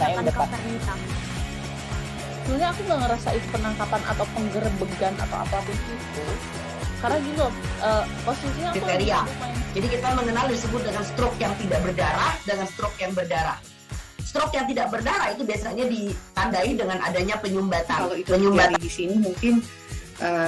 saya udah sebenarnya aku nggak ngerasa itu penangkapan atau penggerebegan atau apapun itu, karena gini loh, posisinya aku kriteria. main. Jadi kita mengenal disebut dengan stroke yang tidak berdarah dengan stroke yang berdarah. Stroke yang tidak berdarah itu biasanya ditandai dengan adanya penyumbatan. Kalau itu terjadi di sini mungkin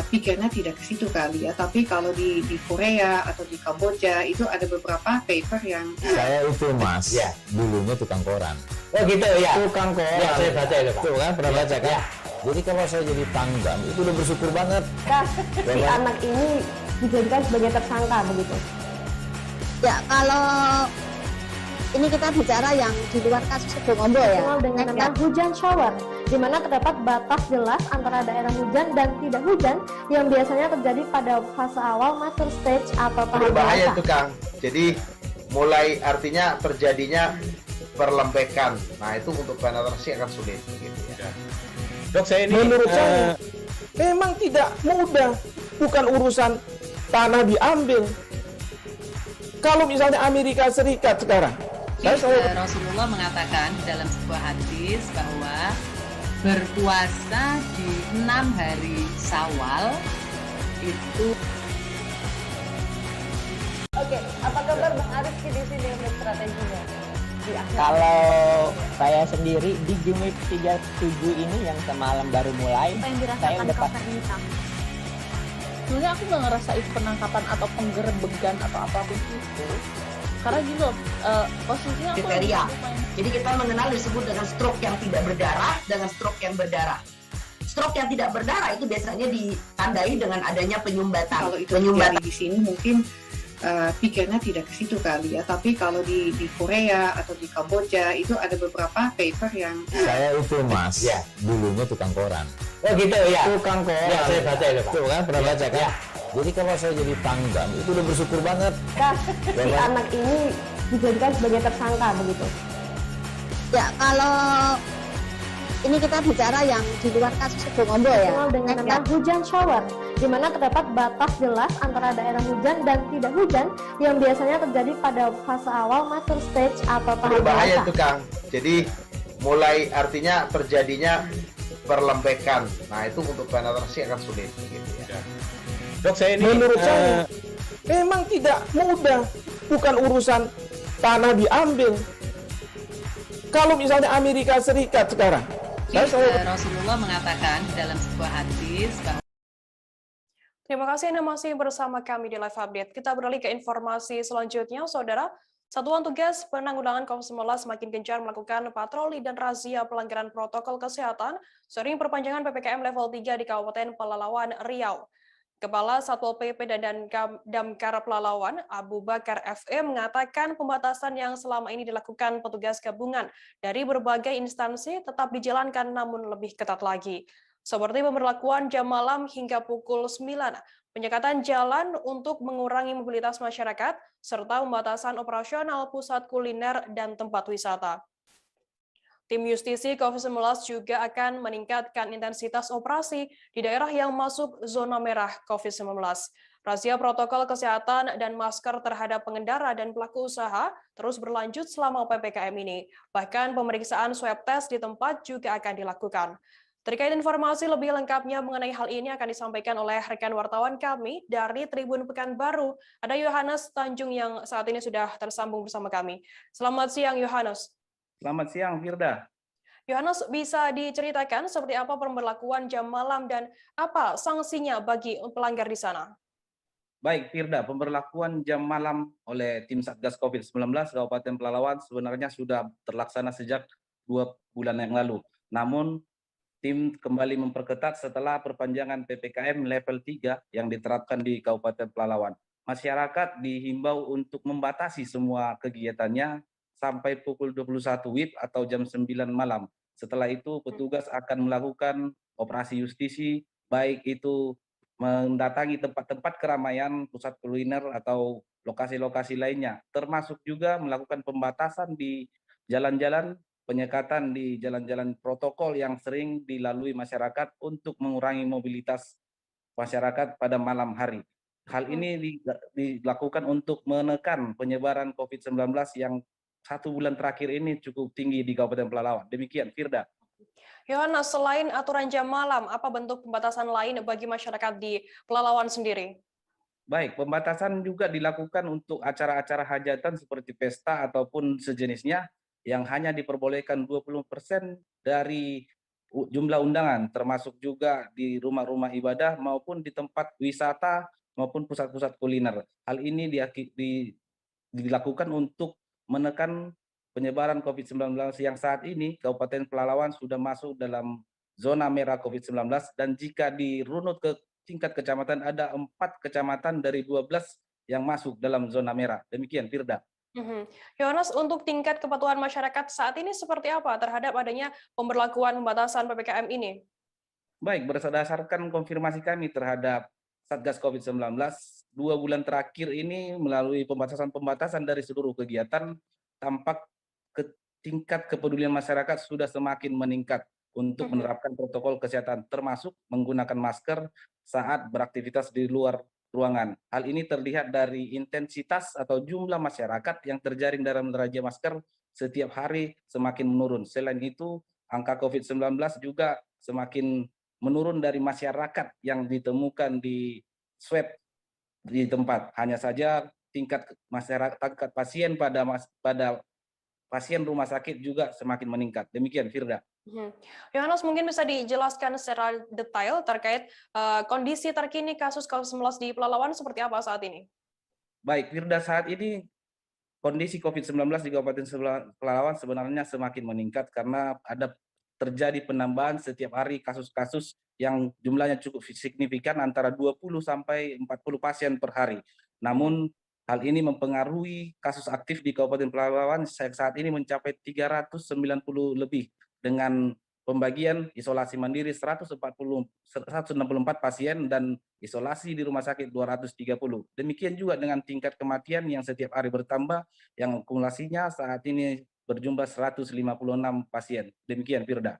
pikirnya tidak ke situ kali ya, tapi kalau di Korea atau di Kamboja itu ada beberapa paper yang saya itu mas, Ya. dulunya tukang koran. Oh gitu ya. Tukang koran. Ya, saya baca itu Pak. Tuh kan, pernah baca kan? Ya. Jadi kalau saya jadi pangdam, itu udah bersyukur banget. Si anak ini dijadikan sebagai tersangka begitu. Ya, kalau ini kita bicara yang di luar kasus Sebongombo ya. Dikenal dengan nama hujan shower, di mana terdapat batas jelas antara daerah hujan dan tidak hujan yang biasanya terjadi pada fase awal mature stage atau tahap berbahaya dewasa. itu Kang. Jadi mulai artinya terjadinya perlembekan. Nah itu untuk penetrasi akan sulit gitu ya. Dok, saya ini Menurut saya memang tidak mudah, bukan urusan tanah diambil. Kalau misalnya Amerika Serikat sekarang, Rasulullah mengatakan dalam sebuah hadis bahwa berpuasa di 6 hari Syawal itu. Oke, apa kabar Bang Arifki di sini untuk strateginya? Di akhir. Kalau saya sendiri di Game Week 37 ini yang semalam baru mulai, Apa yang saya dirasakan udah Kopernita? Sebenarnya aku nggak ngerasa itu penangkapan atau penggerebegan atau apapun itu, karena gini loh, posisinya aku kriteria. main. Jadi kita mengenal disebut dengan stroke yang tidak berdarah dengan stroke yang berdarah. Stroke yang tidak berdarah itu biasanya ditandai dengan adanya penyumbatan. kalau itu terjadi di sini mungkin pikirnya tidak ke situ kali ya, tapi kalau di Korea atau di Kamboja itu ada beberapa paper yang Saya itu mas, Ya. dulunya tukang koran. Oh gitu ya. Tukang koran. Ya, saya baca itu Pak. Tuh kan, pernah baca kan? Ya. Jadi kalau saya jadi pangdam, itu udah bersyukur banget. Si anak ini dijadikan sebagai tersangka begitu. Ya, kalau ini kita bicara yang di luar kasus Sebongombo ya. Dikenal dengan nama hujan shower, di mana terdapat batas jelas antara daerah hujan dan tidak hujan yang biasanya terjadi pada fase awal mature stage atau tahap Berbahaya dewasa. itu Kang. Jadi mulai artinya terjadinya perlembekan. Nah itu untuk penetrasi akan sulit gitu ya. Dok, saya ini menurut saya memang tidak mudah, bukan urusan tanah diambil. Kalau misalnya Amerika Serikat sekarang, Rasulullah mengatakan dalam sebuah hadis bahwa. Terima kasih Anda masih bersama kami di Live Update. Kita beralih ke informasi selanjutnya, Saudara. Satuan Tugas Penanggulangan COVID-19 semakin gencar melakukan patroli dan razia pelanggaran protokol kesehatan seiring perpanjangan PPKM level 3 di Kabupaten Pelalawan, Riau. Kepala Satpol PP dan Damkar Pelalawan, Abu Bakar FE, mengatakan pembatasan yang selama ini dilakukan petugas gabungan dari berbagai instansi tetap dijalankan namun lebih ketat lagi. Seperti pemberlakuan jam malam hingga pukul 9, penyekatan jalan untuk mengurangi mobilitas masyarakat, serta pembatasan operasional pusat kuliner dan tempat wisata. Tim Justisi COVID-19 juga akan meningkatkan intensitas operasi di daerah yang masuk zona merah COVID-19. Razia protokol kesehatan dan masker terhadap pengendara dan pelaku usaha terus berlanjut selama PPKM ini. Bahkan pemeriksaan swab test di tempat juga akan dilakukan. Terkait informasi lebih lengkapnya mengenai hal ini akan disampaikan oleh rekan wartawan kami dari Tribun Pekanbaru. Ada Yohanes Tanjung yang saat ini sudah tersambung bersama kami. Selamat siang, Yohanes. Selamat siang, Firda. Yohanes, bisa diceritakan seperti apa pemberlakuan jam malam dan apa sanksinya bagi pelanggar di sana? Baik, Firda, pemberlakuan jam malam oleh tim Satgas COVID-19 Kabupaten Pelalawan sebenarnya sudah terlaksana sejak 2 bulan yang lalu. Namun, tim kembali memperketat setelah perpanjangan PPKM level 3 yang diterapkan di Kabupaten Pelalawan. Masyarakat dihimbau untuk membatasi semua kegiatannya sampai pukul 21 WIB atau jam 9 malam. Setelah itu petugas akan melakukan operasi justisi, baik itu mendatangi tempat-tempat keramaian, pusat kuliner atau lokasi-lokasi lainnya, termasuk juga melakukan pembatasan di jalan-jalan, penyekatan di jalan-jalan protokol yang sering dilalui masyarakat untuk mengurangi mobilitas masyarakat pada malam hari. Hal ini dilakukan untuk menekan penyebaran COVID-19 yang 1 bulan terakhir ini cukup tinggi di Kabupaten Pelalawan. Demikian, Firda. Yohanes, selain aturan jam malam, apa bentuk pembatasan lain bagi masyarakat di Pelalawan sendiri? Baik, pembatasan juga dilakukan untuk acara-acara hajatan seperti pesta ataupun sejenisnya yang hanya diperbolehkan 20% dari jumlah undangan, termasuk juga di rumah-rumah ibadah maupun di tempat wisata maupun pusat-pusat kuliner. Hal ini dilakukan untuk menekan penyebaran COVID-19 yang saat ini Kabupaten Pelalawan sudah masuk dalam zona merah COVID-19 dan jika dirunut ke tingkat kecamatan ada 4 kecamatan dari 12 yang masuk dalam zona merah. Demikian, Firda. Yohanes, untuk tingkat kepatuhan masyarakat saat ini seperti apa terhadap adanya pemberlakuan pembatasan PPKM ini? Baik, berdasarkan konfirmasi kami terhadap Satgas COVID-19, 2 bulan terakhir ini melalui pembatasan-pembatasan dari seluruh kegiatan, tampak tingkat kepedulian masyarakat sudah semakin meningkat untuk menerapkan protokol kesehatan, termasuk menggunakan masker saat beraktivitas di luar ruangan. Hal ini terlihat dari intensitas atau jumlah masyarakat yang terjaring dalam razia masker setiap hari semakin menurun. Selain itu, angka COVID-19 juga semakin menurun dari masyarakat yang ditemukan di swab di tempat. Hanya saja tingkat masyarakat pasien pada pasien rumah sakit juga semakin meningkat. Demikian, Firda. Yohanes, mungkin bisa dijelaskan secara detail terkait kondisi terkini kasus COVID-19 di Pelalawan seperti apa saat ini? Baik, Firda, saat ini kondisi COVID-19 di Kabupaten Pelalawan sebenarnya semakin meningkat karena ada terjadi penambahan setiap hari kasus-kasus yang jumlahnya cukup signifikan antara 20 sampai 40 pasien per hari. Namun hal ini mempengaruhi kasus aktif di Kabupaten Pelalawan saat ini mencapai 390 lebih dengan pembagian isolasi mandiri 164 pasien dan isolasi di rumah sakit 230. Demikian juga dengan tingkat kematian yang setiap hari bertambah yang akumulasinya saat ini berjumlah 156 pasien. Demikian, Firda.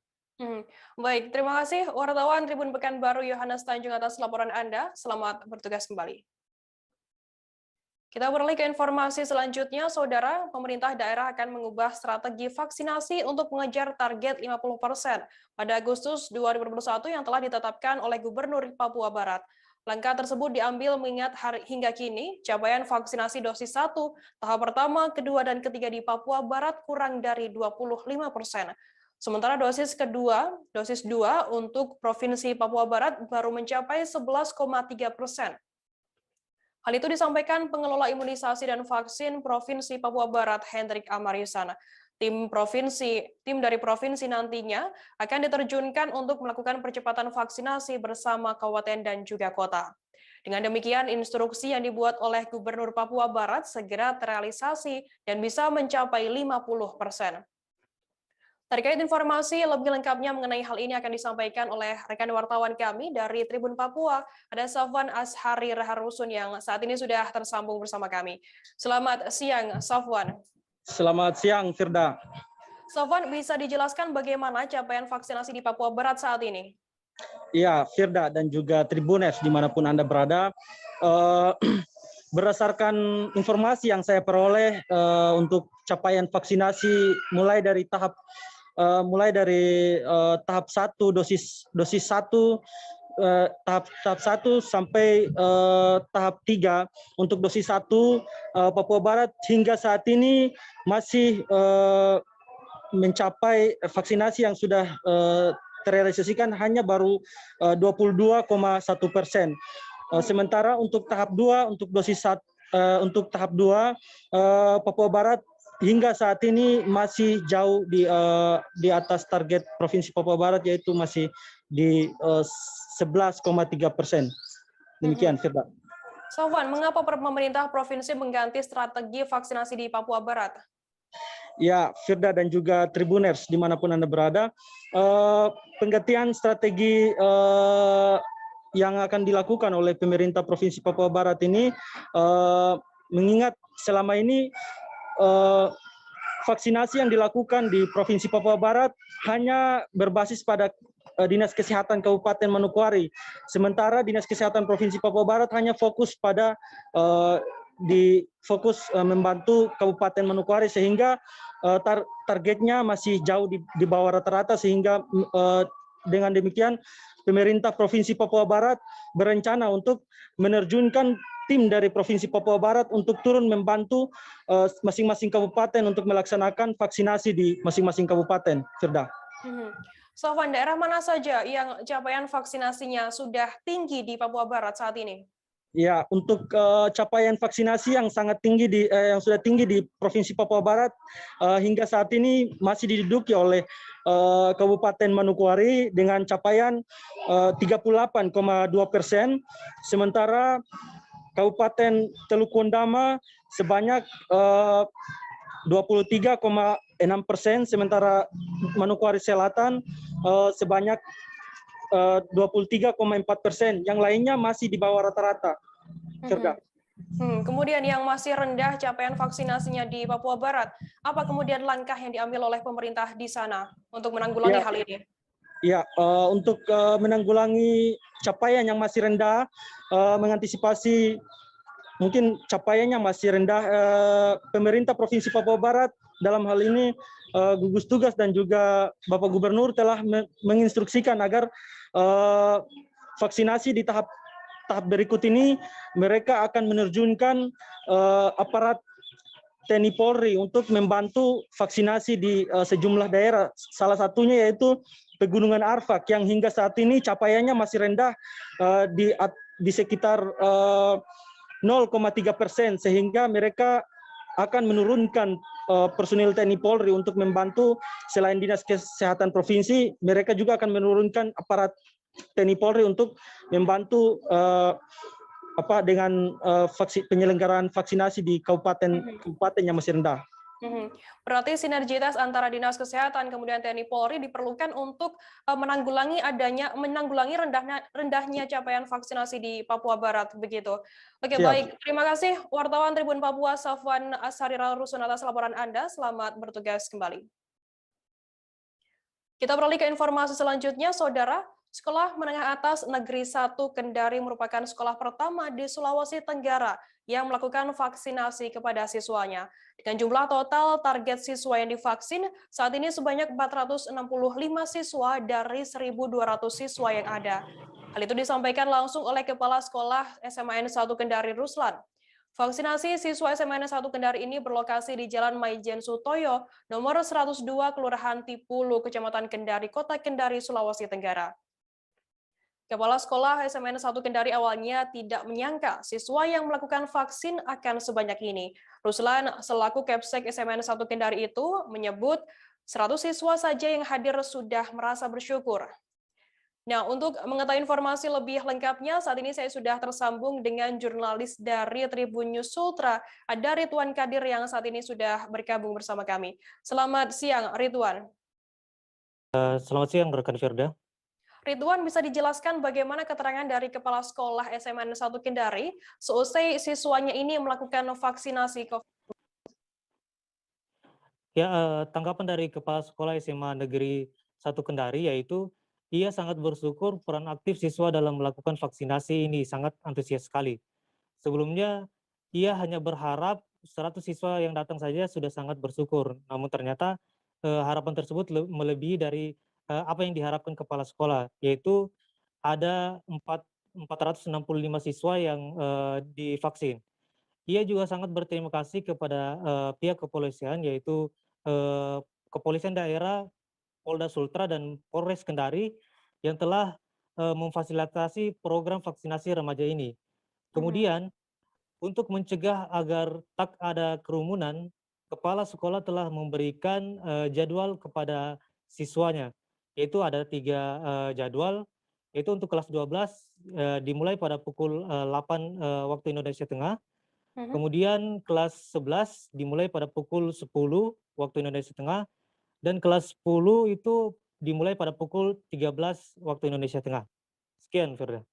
Baik, terima kasih wartawan Tribun Pekanbaru Yohanes Tanjung atas laporan Anda. Selamat bertugas kembali. Kita beralih ke informasi selanjutnya, Saudara. Pemerintah daerah akan mengubah strategi vaksinasi untuk mengejar target 50% pada Agustus 2021 yang telah ditetapkan oleh Gubernur Papua Barat. Langkah tersebut diambil mengingat hingga kini capaian vaksinasi dosis 1, tahap pertama, kedua, dan ketiga di Papua Barat kurang dari 25%. Sementara dosis 2 untuk Provinsi Papua Barat baru mencapai 11,3%. Hal itu disampaikan pengelola imunisasi dan vaksin Provinsi Papua Barat, Hendrik Amarisan. Tim dari provinsi nantinya akan diterjunkan untuk melakukan percepatan vaksinasi bersama kabupaten dan juga kota. Dengan demikian, instruksi yang dibuat oleh Gubernur Papua Barat segera terrealisasi dan bisa mencapai 50%. Terkait informasi lebih lengkapnya mengenai hal ini akan disampaikan oleh rekan wartawan kami dari Tribun Papua, ada Safwan Ashari Raharusun yang saat ini sudah tersambung bersama kami. Selamat siang, Safwan. Selamat siang, Firda. Safwan, bisa dijelaskan bagaimana capaian vaksinasi di Papua Barat saat ini? Iya, Firda dan juga Tribuners dimanapun Anda berada. Berdasarkan informasi yang saya peroleh untuk capaian vaksinasi mulai dari tahap 1 dosis 1 tahap 1 sampai tahap 3 untuk dosis 1 Papua Barat hingga saat ini masih mencapai vaksinasi yang sudah terrealisasikan hanya baru 22,1%. Sementara untuk tahap 2 untuk dosis 1 untuk tahap 2 Papua Barat hingga saat ini masih jauh di atas target Provinsi Papua Barat, yaitu masih di 11,3%. Demikian, Firda. Safwan, mengapa pemerintah provinsi mengganti strategi vaksinasi di Papua Barat? Ya, Firda dan juga Tribuners dimanapun Anda berada, penggantian strategi yang akan dilakukan oleh pemerintah Provinsi Papua Barat ini mengingat selama ini vaksinasi yang dilakukan di Provinsi Papua Barat hanya berbasis pada Dinas Kesehatan Kabupaten Manokwari. Sementara Dinas Kesehatan Provinsi Papua Barat hanya fokus pada fokus membantu Kabupaten Manokwari sehingga targetnya masih jauh di bawah rata-rata, sehingga dengan demikian pemerintah Provinsi Papua Barat berencana untuk menerjunkan tim dari Provinsi Papua Barat untuk turun membantu masing-masing kabupaten untuk melaksanakan vaksinasi di masing-masing kabupaten. Firda. Sofwan, daerah mana saja yang capaian vaksinasinya sudah tinggi di Papua Barat saat ini? Ya, untuk capaian vaksinasi yang sangat tinggi yang sudah tinggi di Provinsi Papua Barat hingga saat ini masih diduduki oleh Kabupaten Manokwari dengan capaian 38,2%, sementara Kabupaten Teluk Kondama sebanyak 23,6%, sementara Manokwari Selatan sebanyak 23,4%. Yang lainnya masih di bawah rata-rata. Kemudian yang masih rendah capaian vaksinasinya di Papua Barat, apa kemudian langkah yang diambil oleh pemerintah di sana untuk menanggulangi hal ini? Ya, untuk menanggulangi capaian yang masih rendah, mengantisipasi mungkin capaiannya masih rendah, pemerintah Provinsi Papua Barat dalam hal ini gugus tugas dan juga Bapak Gubernur telah menginstruksikan agar vaksinasi di tahap berikut ini mereka akan menerjunkan aparat TNI Polri untuk membantu vaksinasi di sejumlah daerah. Salah satunya yaitu Pegunungan Arfak yang hingga saat ini capaiannya masih rendah di sekitar 0,3%, sehingga mereka akan menurunkan personil TNI Polri untuk membantu. Selain Dinas Kesehatan Provinsi, mereka juga akan menurunkan aparat TNI Polri untuk membantu dengan penyelenggaraan vaksinasi di kabupaten yang masih rendah. Berarti sinergitas antara Dinas Kesehatan kemudian TNI Polri diperlukan untuk menanggulangi rendahnya capaian vaksinasi di Papua Barat, begitu. Oke, baik. Terima kasih wartawan Tribun Papua Sofwan Asharirul Rusun atas laporan Anda. Selamat bertugas kembali. Kita beralih ke informasi selanjutnya, Saudara. Sekolah Menengah Atas Negeri 1 Kendari merupakan sekolah pertama di Sulawesi Tenggara yang melakukan vaksinasi kepada siswanya. Dengan jumlah total target siswa yang divaksin, saat ini sebanyak 465 siswa dari 1.200 siswa yang ada. Hal itu disampaikan langsung oleh Kepala Sekolah SMAN 1 Kendari Ruslan. Vaksinasi siswa SMAN 1 Kendari ini berlokasi di Jalan Maijen Sutoyo, nomor 102, Kelurahan Tipulu, Kecamatan Kendari, Kota Kendari, Sulawesi Tenggara. Kepala Sekolah SMAN 1 Kendari awalnya tidak menyangka siswa yang melakukan vaksin akan sebanyak ini. Ruslan selaku Kepsek SMAN 1 Kendari itu menyebut 100 siswa saja yang hadir sudah merasa bersyukur. Nah, untuk mengetahui informasi lebih lengkapnya, saat ini saya sudah tersambung dengan jurnalis dari Tribun News Sultra, ada Ridwan Kadir yang saat ini sudah bergabung bersama kami. Selamat siang, Ridwan. Selamat siang, rekan Firda. Ridwan, bisa dijelaskan bagaimana keterangan dari Kepala Sekolah SMAN 1 Kendari seusai siswanya ini melakukan vaksinasi COVID? Ya, tanggapan dari Kepala Sekolah SMA Negeri 1 Kendari yaitu ia sangat bersyukur peran aktif siswa dalam melakukan vaksinasi ini, sangat antusias sekali. Sebelumnya, ia hanya berharap 100 siswa yang datang saja sudah sangat bersyukur, namun ternyata harapan tersebut melebihi dari apa yang diharapkan kepala sekolah, yaitu ada 465 siswa yang divaksin. Ia juga sangat berterima kasih kepada pihak kepolisian, yaitu Kepolisian Daerah, Polda Sultra, dan Polres Kendari yang telah memfasilitasi program vaksinasi remaja ini. Kemudian, untuk mencegah agar tak ada kerumunan, kepala sekolah telah memberikan jadwal kepada siswanya, yaitu ada 3 jadwal, yaitu untuk kelas 12 dimulai pada pukul 8 waktu Indonesia Tengah, kemudian kelas 11 dimulai pada pukul 10 waktu Indonesia Tengah, dan kelas 10 itu dimulai pada pukul 13 waktu Indonesia Tengah. Sekian, Firda.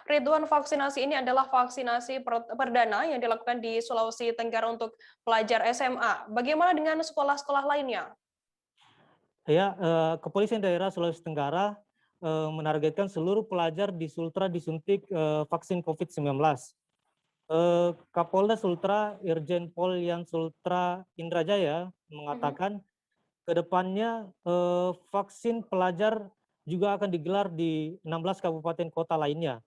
Ridwan, vaksinasi ini adalah vaksinasi perdana yang dilakukan di Sulawesi Tenggara untuk pelajar SMA. Bagaimana dengan sekolah-sekolah lainnya? Ya, Kepolisian Daerah Sulawesi Tenggara menargetkan seluruh pelajar di Sultra disuntik vaksin COVID-19. Kapolda Sultra Irjen Pol Yan Sultra Indrajaya mengatakan kedepannya vaksin pelajar juga akan digelar di 16 kabupaten kota lainnya.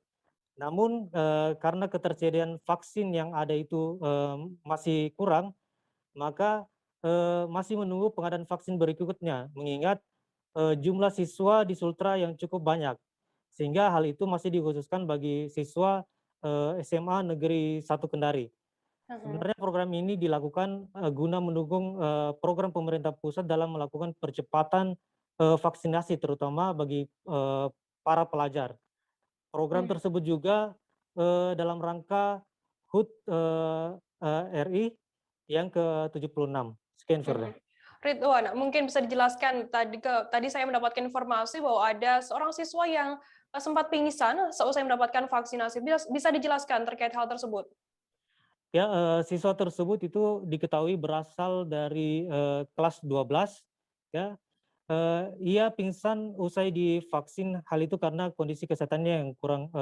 Namun karena ketersediaan vaksin yang ada itu masih kurang, maka masih menunggu pengadaan vaksin berikutnya, mengingat jumlah siswa di Sultra yang cukup banyak, sehingga hal itu masih dikhususkan bagi siswa SMA Negeri 1 Kendari. Sebenarnya program ini dilakukan guna mendukung program pemerintah pusat dalam melakukan percepatan vaksinasi, terutama bagi para pelajar. Program tersebut juga dalam rangka HUT RI yang ke-76. Sekian, Firda. Ridwan, mungkin bisa dijelaskan, tadi saya mendapatkan informasi bahwa ada seorang siswa yang sempat pingsan seusai mendapatkan vaksinasi. Bisa dijelaskan terkait hal tersebut? Ya, siswa tersebut itu diketahui berasal dari kelas 12, ya. Ia pingsan usai divaksin, hal itu karena kondisi kesehatannya yang kurang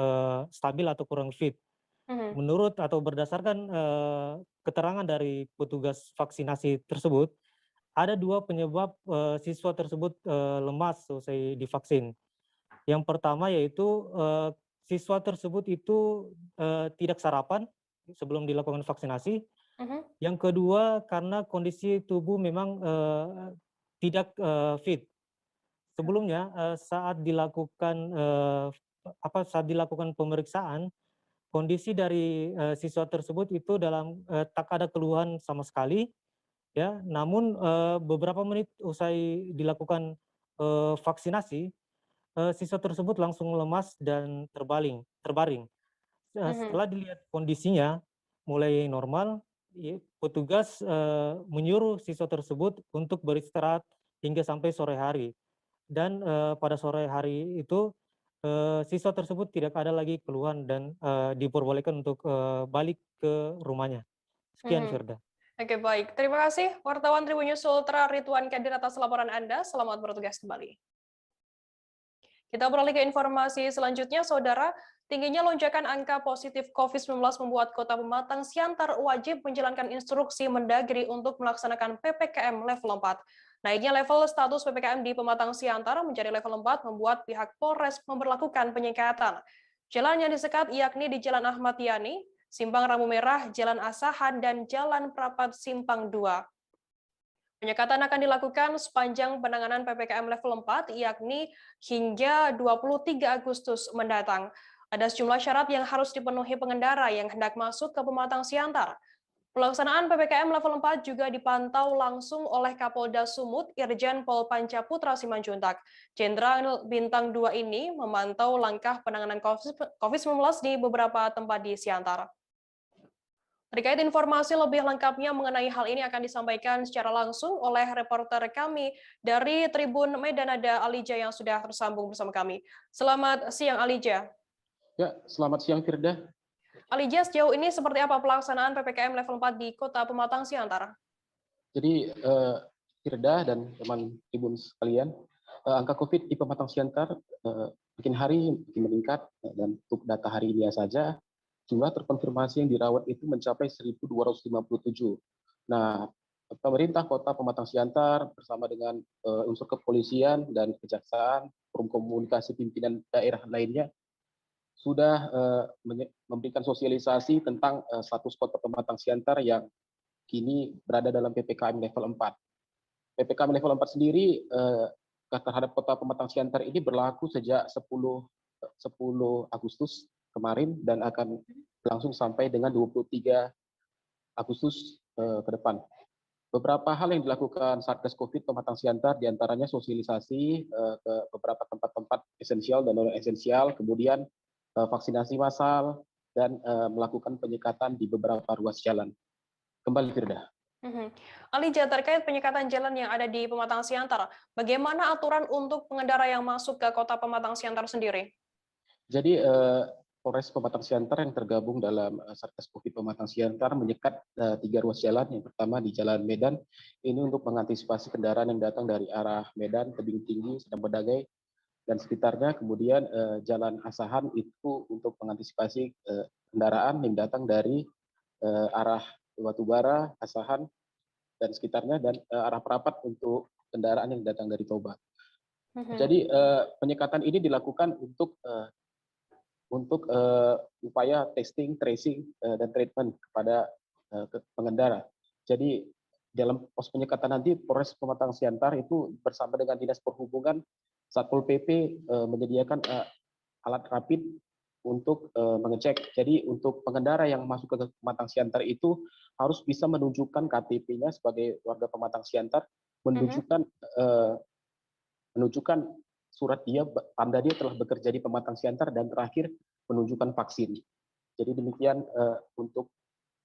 stabil atau kurang fit. Menurut atau berdasarkan keterangan dari petugas vaksinasi tersebut, ada 2 penyebab siswa tersebut lemas usai divaksin. Yang pertama yaitu siswa tersebut itu tidak sarapan sebelum dilakukan vaksinasi. Yang kedua karena kondisi tubuh memang tidak fit. Sebelumnya saat dilakukan pemeriksaan, kondisi dari siswa tersebut itu tak ada keluhan sama sekali, ya. Namun beberapa menit usai dilakukan vaksinasi, siswa tersebut langsung lemas dan terbaring. Setelah dilihat kondisinya mulai normal, petugas menyuruh siswa tersebut untuk beristirahat hingga sampai sore hari. Dan pada sore hari itu siswa tersebut tidak ada lagi keluhan dan diperbolehkan untuk balik ke rumahnya. Sekian, Firda. Oke, baik. Terima kasih wartawan Tribun News Sultra Ridwan Kadir atas laporan Anda. Selamat bertugas kembali. Kita beralih ke informasi selanjutnya, Saudara. Tingginya lonjakan angka positif COVID-19 membuat Kota Pematang Siantar wajib menjalankan instruksi Mendagri untuk melaksanakan PPKM level 4. Naiknya level status PPKM di Pematang Siantar menjadi level 4 membuat pihak Polres memberlakukan penyekatan. Jalan yang disekat yakni di Jalan Ahmad Yani, Simpang Rambu Merah, Jalan Asahan, dan Jalan Prapat Simpang 2. Penyekatan akan dilakukan sepanjang penanganan PPKM level 4, yakni hingga 23 Agustus mendatang. Ada sejumlah syarat yang harus dipenuhi pengendara yang hendak masuk ke Pematang Siantar. Pelaksanaan PPKM level 4 juga dipantau langsung oleh Kapolda Sumut, Irjen Pol Pancaputra Simanjuntak. Jenderal Bintang 2 ini memantau langkah penanganan COVID-19 di beberapa tempat di Siantar. Terkait informasi lebih lengkapnya mengenai hal ini akan disampaikan secara langsung oleh reporter kami dari Tribun Medan, ada Alija yang sudah tersambung bersama kami. Selamat siang, Alija. Ya, selamat siang, Firda. Alija, sejauh ini seperti apa pelaksanaan PPKM level 4 di Kota Pematang Siantar? Jadi, Firda dan teman Tribun sekalian, angka COVID di Pematang Siantar makin hari makin meningkat, dan untuk data hari ini saja, jumlah terkonfirmasi yang dirawat itu mencapai 1.257. Nah, pemerintah Kota Pematang Siantar bersama dengan unsur kepolisian dan kejaksaan, forum komunikasi pimpinan daerah lainnya, sudah memberikan sosialisasi tentang status Kota Pematang Siantar yang kini berada dalam PPKM level 4. PPKM level 4 sendiri terhadap Kota Pematang Siantar ini berlaku sejak 10 Agustus kemarin dan akan berlangsung sampai dengan 23 Agustus ke depan. Beberapa hal yang dilakukan Satgas Covid Pematang Siantar diantaranya sosialisasi ke beberapa tempat-tempat esensial dan non-esensial, kemudian vaksinasi massal, dan melakukan penyekatan di beberapa ruas jalan. Kembali, Firda. Alija, terkait penyekatan jalan yang ada di Pematang Siantar, bagaimana aturan untuk pengendara yang masuk ke Kota Pematang Siantar sendiri? Jadi, Polres Pematang Siantar yang tergabung dalam Satgas Covid Pematang Siantar menyekat 3 ruas jalan. Yang pertama di Jalan Medan, ini untuk mengantisipasi kendaraan yang datang dari arah Medan, Tebing Tinggi, Sedang Bedagai, dan sekitarnya. Kemudian Jalan Asahan itu untuk mengantisipasi kendaraan yang datang dari arah Batubara, Asahan, dan sekitarnya, dan arah Perapat untuk kendaraan yang datang dari Toba. Jadi penyekatan ini dilakukan untuk upaya testing, tracing, dan treatment kepada pengendara. Jadi dalam pos penyekatan nanti Polres Pematang Siantar itu bersama dengan Dinas Perhubungan, Satpol PP menyediakan alat rapid untuk mengecek. Jadi untuk pengendara yang masuk ke Pematang Siantar itu harus bisa menunjukkan KTP-nya sebagai warga Pematang Siantar, menunjukkan surat tanda dia telah bekerja di Pematang Siantar, dan terakhir menunjukkan vaksin. Jadi demikian untuk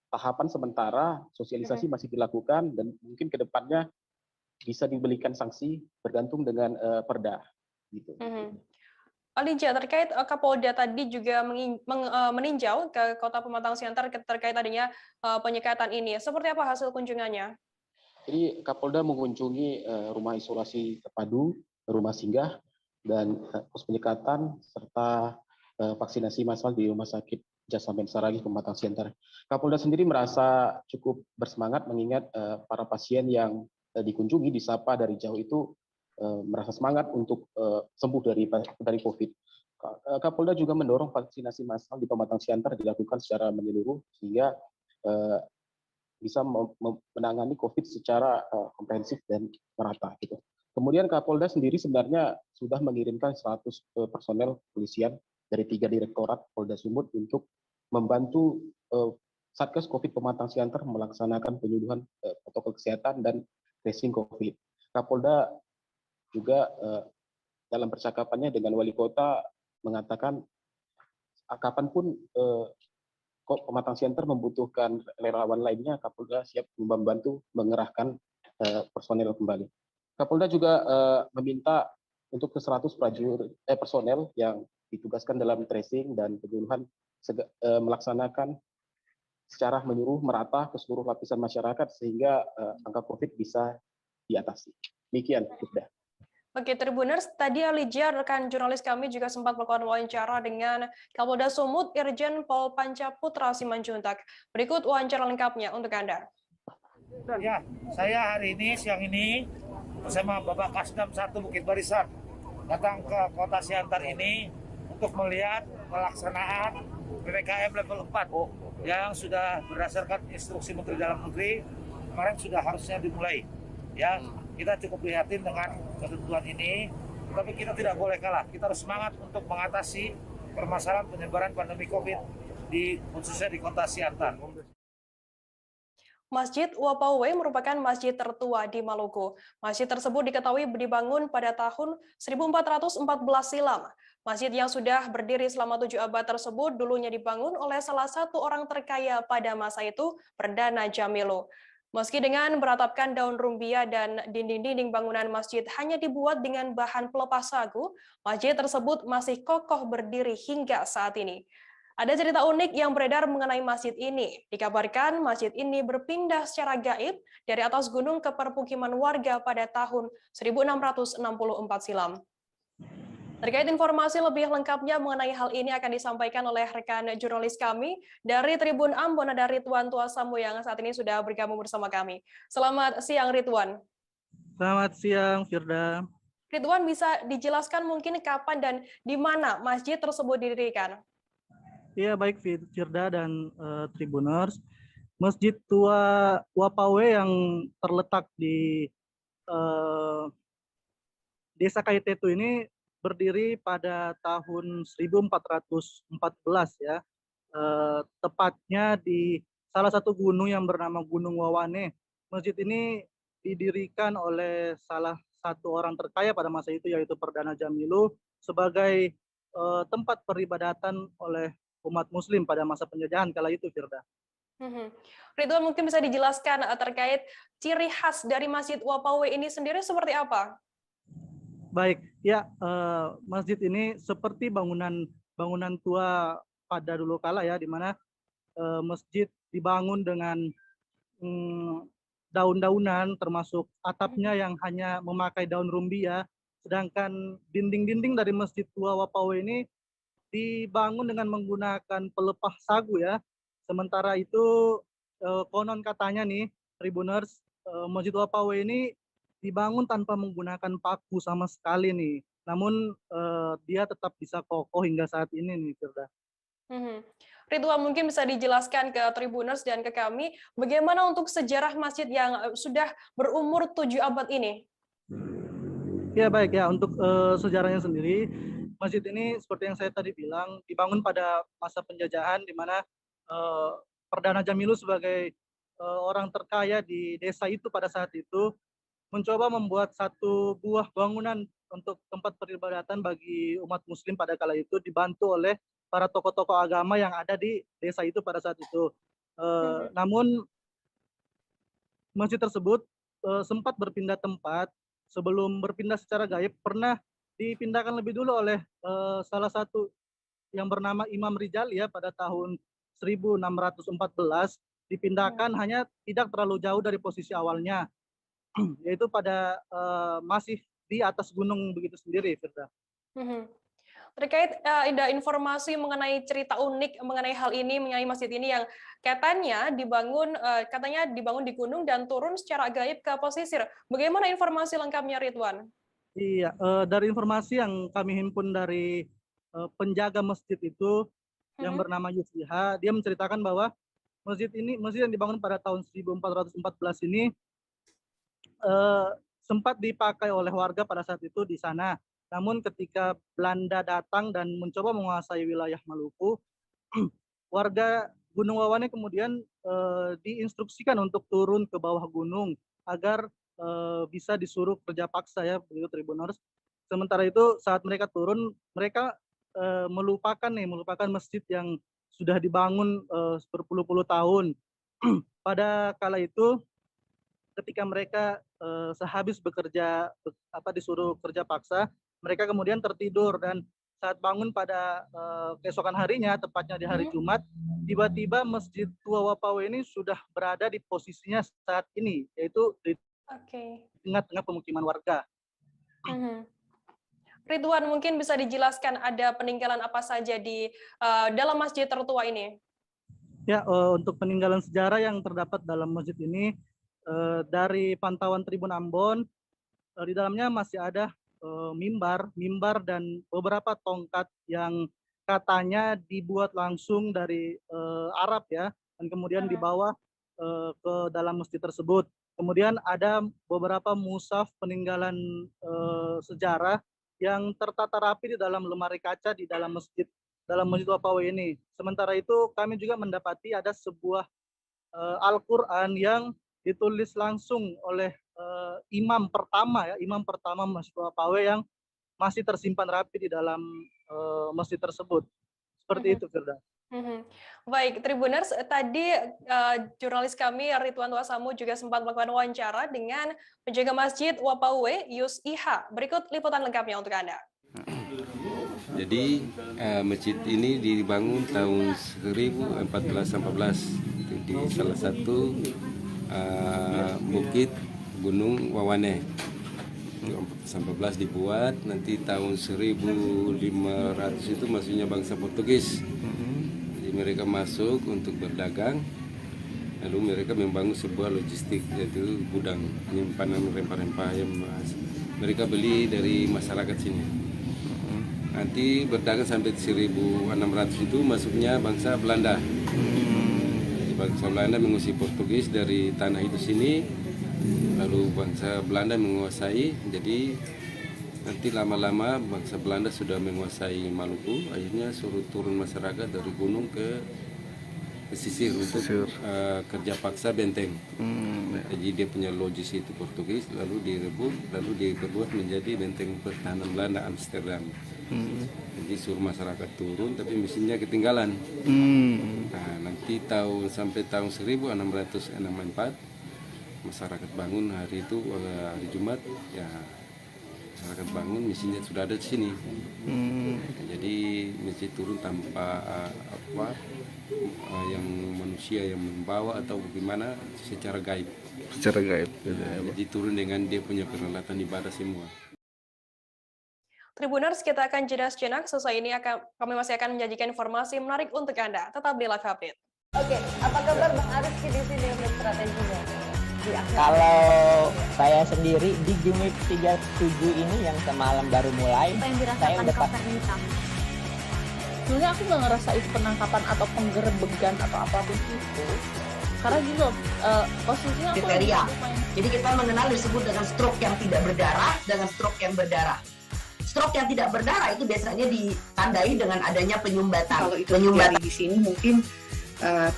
tahapan sementara, sosialisasi masih dilakukan, dan mungkin ke depannya bisa diberikan sanksi bergantung dengan perda. Gitu. Alija, terkait Kapolda tadi juga meninjau ke Kota Pematang Siantar terkait adanya penyekatan ini. Seperti apa hasil kunjungannya? Jadi Kapolda mengunjungi rumah isolasi terpadu, rumah singgah, dan pos penyekatan, serta vaksinasi massal di Rumah Sakit Jasamen Saragi Pematang Siantar. Kapolda sendiri merasa cukup bersemangat mengingat para pasien yang dikunjungi, disapa dari jauh itu merasa semangat untuk sembuh dari COVID. Kapolda juga mendorong vaksinasi massal di Pematang Siantar dilakukan secara menyeluruh sehingga bisa menangani COVID secara komprehensif dan merata. Gitu. Kemudian Kapolda sendiri sebenarnya sudah mengirimkan 100 personel kepolisian dari 3 direktorat Polda Sumut untuk membantu Satgas COVID Pematang Siantar melaksanakan penyuluhan protokol kesehatan dan tracing COVID. Kapolda juga dalam percakapannya dengan wali kota mengatakan kapanpun Pematang Siantar membutuhkan relawan lainnya, Kapolda siap membantu mengerahkan personel kembali. Kapolda juga meminta untuk ke 100 personel yang ditugaskan dalam tracing dan penyuluhan melaksanakan secara menyeluruh merata ke seluruh lapisan masyarakat sehingga angka COVID bisa diatasi. Demikian, sudah. Oke, Tribuners, tadi Alija, rekan jurnalis kami juga sempat melakukan wawancara dengan Kapolda Sumut, Irjen Pol Panca Putra Simanjuntak. Berikut wawancara lengkapnya untuk Anda. Ya, saya hari ini, siang ini, bersama Bapak Kasdam 1 Bukit Barisan, datang ke Kota Siantar ini untuk melihat pelaksanaan PPKM level 4 yang sudah berdasarkan instruksi Menteri Dalam Negeri, kemarin sudah harusnya dimulai. Ya, kita cukup prihatin dengan ketentuan ini, tapi kita tidak boleh kalah. Kita harus semangat untuk mengatasi permasalahan penyebaran pandemi COVID khususnya di Kota Siantar. Masjid Wapawe merupakan masjid tertua di Maluku. Masjid tersebut diketahui dibangun pada tahun 1414 silam. Masjid yang sudah berdiri selama 7 abad tersebut dulunya dibangun oleh salah satu orang terkaya pada masa itu, Perdana Jamilo. Meski dengan beratapkan daun rumbia dan dinding-dinding bangunan masjid hanya dibuat dengan bahan pelepas sagu, masjid tersebut masih kokoh berdiri hingga saat ini. Ada cerita unik yang beredar mengenai masjid ini. Dikabarkan masjid ini berpindah secara gaib dari atas gunung ke permukiman warga pada tahun 1664 silam. Terkait informasi lebih lengkapnya mengenai hal ini akan disampaikan oleh rekan jurnalis kami dari Tribun Ambon, ada Ridwan Tuasamu yang saat ini sudah bergabung bersama kami. Selamat siang Ridwan. Selamat siang Firda. Ridwan, bisa dijelaskan mungkin kapan dan di mana masjid tersebut didirikan? Iya, baik Firda dan Tribuners. Masjid Tua Wapawe yang terletak di Desa Kaitetu ini berdiri pada tahun 1414 ya, tepatnya di salah satu gunung yang bernama Gunung Wawane. Masjid ini didirikan oleh salah satu orang terkaya pada masa itu, yaitu Perdana Jamilo, sebagai tempat peribadatan oleh umat Muslim pada masa penjajahan kala itu, Firda. Ridwan, mungkin bisa dijelaskan terkait ciri khas dari Masjid Wapawe ini sendiri seperti apa? Baik, ya, masjid ini seperti bangunan tua pada dulu kala ya, di mana masjid dibangun dengan daun-daunan, termasuk atapnya yang hanya memakai daun rumbia, sedangkan dinding-dinding dari Masjid Tua Wapawe ini dibangun dengan menggunakan pelepah sagu ya. Sementara itu konon katanya nih Tribuners, Masjid Wapawe ini dibangun tanpa menggunakan paku sama sekali nih. Namun dia tetap bisa kokoh hingga saat ini nih, Firda. Ridwan, mungkin bisa dijelaskan ke Tribuners dan ke kami, bagaimana untuk sejarah masjid yang sudah berumur 7 abad ini? Ya baik ya, untuk sejarahnya sendiri, masjid ini seperti yang saya tadi bilang, dibangun pada masa penjajahan di mana Perdana Jamilus sebagai orang terkaya di desa itu pada saat itu mencoba membuat satu buah bangunan untuk tempat peribadatan bagi umat muslim pada kala itu, dibantu oleh para tokoh-tokoh agama yang ada di desa itu pada saat itu. Namun masjid tersebut sempat berpindah tempat. Sebelum berpindah secara gaib, pernah dipindahkan lebih dulu oleh salah satu yang bernama Imam Rijali ya pada tahun 1614, dipindahkan hanya tidak terlalu jauh dari posisi awalnya, yaitu pada masih di atas gunung begitu sendiri, Firda. Terkait ada informasi mengenai cerita unik mengenai hal ini, mengenai masjid ini yang katanya dibangun di gunung dan turun secara gaib ke pesisir. Bagaimana informasi lengkapnya, Ridwan? Iya, dari informasi yang kami himpun dari penjaga masjid itu yang bernama Yusliha, dia menceritakan bahwa masjid yang dibangun pada tahun 1414 ini sempat dipakai oleh warga pada saat itu di sana. Namun ketika Belanda datang dan mencoba menguasai wilayah Maluku, warga Gunung Wawane kemudian diinstruksikan untuk turun ke bawah gunung agar bisa disuruh kerja paksa ya, begitu Tribuners. Sementara itu saat mereka turun, mereka melupakan masjid yang sudah dibangun berpuluh-puluh tahun. Pada kala itu ketika mereka sehabis bekerja disuruh kerja paksa, mereka kemudian tertidur dan saat bangun pada keesokan harinya, tepatnya di hari Jumat, tiba-tiba Masjid Tua Wapawe ini sudah berada di posisinya saat ini, yaitu di tengah-tengah pemukiman warga. Ridwan, mungkin bisa dijelaskan ada peninggalan apa saja di dalam masjid tertua ini? Ya, untuk peninggalan sejarah yang terdapat dalam masjid ini, dari pantauan Tribun Ambon, di dalamnya masih ada mimbar dan beberapa tongkat yang katanya dibuat langsung dari Arab ya, dan kemudian dibawa ke dalam masjid tersebut. Kemudian ada beberapa mushaf peninggalan sejarah yang tertata rapi di dalam lemari kaca di dalam Masjid Wapawe ini. Sementara itu kami juga mendapati ada sebuah Al-Quran yang ditulis langsung oleh imam pertama Masjid Wapawe yang masih tersimpan rapi di dalam masjid tersebut. Seperti itu, Firda. Baik, Tribuners, tadi jurnalis kami Ridwan Wasamu juga sempat melakukan wawancara dengan penjaga Masjid Wapawe, Yus Iha. Berikut liputan lengkapnya untuk Anda. Jadi masjid ini dibangun tahun 1414 di salah satu bukit Gunung Wawane. 14 dibuat, nanti tahun 1500 itu masuknya bangsa Portugis. Jadi mereka masuk untuk berdagang, lalu mereka membangun sebuah logistik, yaitu gudang penyimpanan rempah-rempah yang mereka beli dari masyarakat sini. Nanti berdagang sampai 1600 itu masuknya bangsa Belanda. Jadi bangsa Belanda mengusir Portugis dari tanah itu sini, lalu bangsa Belanda menguasai. Jadi nanti lama-lama bangsa Belanda sudah menguasai Maluku, akhirnya suruh turun masyarakat dari gunung ke pesisir untuk kerja paksa benteng. Jadi dia punya logis itu Portugis, lalu direbut, lalu dibuat menjadi benteng pertahanan Belanda Amsterdam. Jadi suruh masyarakat turun, tapi mesinnya ketinggalan. Nah, nanti sampai tahun 1664 masyarakat bangun hari itu, hari Jumat, ya masyarakat bangun mesinnya sudah ada di sini. Jadi masjid turun tanpa yang manusia yang membawa atau bagaimana, secara gaib. Secara gaib. Jadi turun dengan dia punya peralatan ibadah semua. Tribuners, kita akan jeda sejenak. Sesuai ini kami masih akan menjanjikan informasi menarik untuk Anda. Tetap di Live Update. Oke, apa kabar Bang Ariski di sini untuk strateginya? Kalau saya sendiri di game week 37 ini yang semalam baru mulai, Apa yang saya dirasakan udah Kak Fernita? Sebenarnya aku nggak ngerasain penangkapan atau penggerebegan atau apapun itu. Karena gitu, posisinya aku kriteria. lagi main. Jadi kita mengenal disebut dengan stroke yang tidak berdarah dengan stroke yang berdarah. Stroke yang tidak berdarah itu biasanya ditandai dengan adanya penyumbatan. Kalau itu terjadi di sini mungkin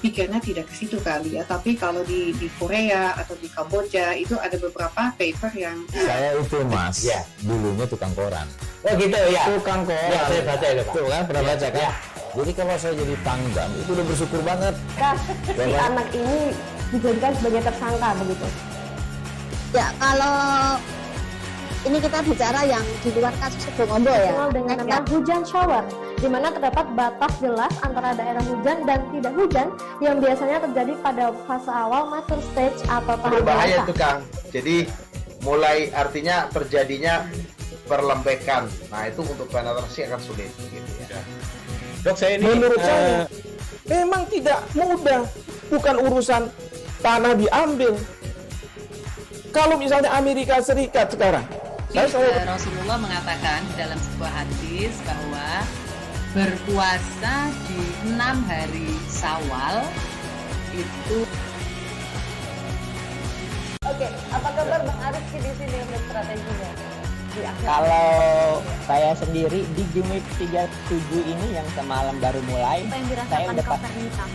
pikirnya tidak ke situ kali ya, tapi kalau di Korea atau di Kamboja itu ada beberapa paper yang Saya itu Mas, Ya. dulunya tukang koran. Oh gitu ya. Tukang koran. Ya, saya baca itu Pak. Tuh kan, pernah baca kan? Ya. Jadi kalau saya jadi Tanggan, itu udah bersyukur banget. Kak, si anak ini dijadikan sebagai tersangka begitu. Ya, kalau ini kita bicara yang di luar kasus Sebongombo ya. Dikenal dengan nama hujan shower, di mana terdapat batas jelas antara daerah hujan dan tidak hujan yang biasanya terjadi pada fase awal mature stage atau tahap Berbahaya dewasa. itu Kang. Jadi mulai artinya terjadinya perlembekan. Nah itu untuk penetrasi akan sulit gitu ya. Dok, saya ini Menurut saya memang tidak mudah, bukan urusan tanah diambil. Kalau misalnya Amerika Serikat sekarang, Rasulullah mengatakan dalam sebuah hadis bahwa berpuasa di 6 hari Syawal itu. Oke, apa kabar Bang Ariski di sini untuk strateginya? Kalau saya sendiri di game week 37 ini yang semalam baru mulai, Apa yang saya dirasakan udah Kak Fernita?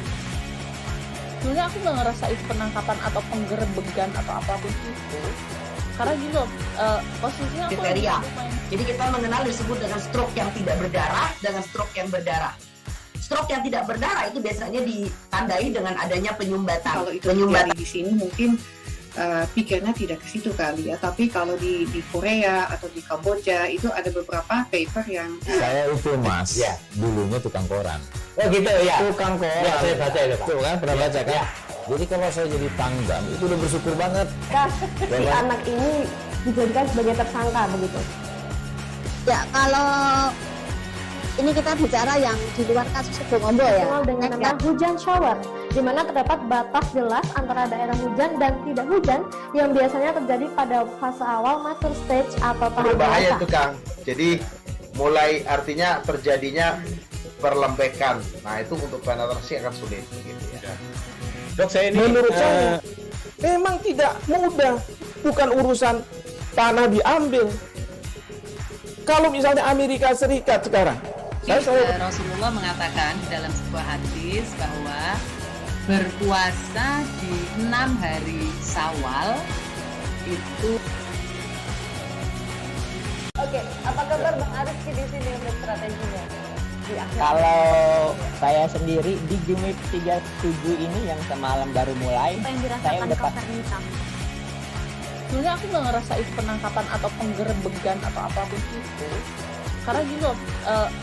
Sebenarnya aku nggak ngerasain penangkapan atau penggerebegan atau apapun itu. Karena gitu, posisinya aku lagi Kriteria. main. Jadi kita mengenal disebut dengan stroke yang tidak berdarah dengan stroke yang berdarah. Stroke yang tidak berdarah itu biasanya ditandai dengan adanya penyumbatan. kalau itu terjadi di sini mungkin pikirnya tidak ke situ kali ya, tapi kalau di Korea atau di Kamboja itu ada beberapa paper yang Saya itu Mas, Ya. dulunya tukang koran. Oh gitu ya. Tukang koran. Ya, saya baca itu Pak. Tuh kan, pernah baca kan? Ya. Jadi kalau saya jadi Tanggan, itu udah bersyukur banget. Kak, si anak ini dijadikan sebagai tersangka begitu. Ya, kalau ini kita bicara yang di luar kasus Sebongombo ya. Dikenal dengan nama hujan shower, di mana terdapat batas jelas antara daerah hujan dan tidak hujan yang biasanya terjadi pada fase awal mature stage atau tahap Berbahaya dewasa. itu Kang. Jadi mulai artinya terjadinya perlembekan. Nah itu untuk penetrasi akan sulit gitu ya. Dok, saya ini menurut saya memang tidak mudah, bukan urusan tanah diambil. Kalau misalnya Amerika Serikat sekarang, Rasulullah mengatakan dalam sebuah hadis bahwa berpuasa di 6 hari Syawal itu. Oke, apa kabar Bang Ariski di sini untuk strateginya? Kalau saya sendiri di game week 37 ini yang semalam baru mulai, Apa yang saya dirasakan udah Kak Fernita? Sebenarnya aku nggak ngerasain penangkapan atau penggerebegan atau apapun itu. Karena gitu,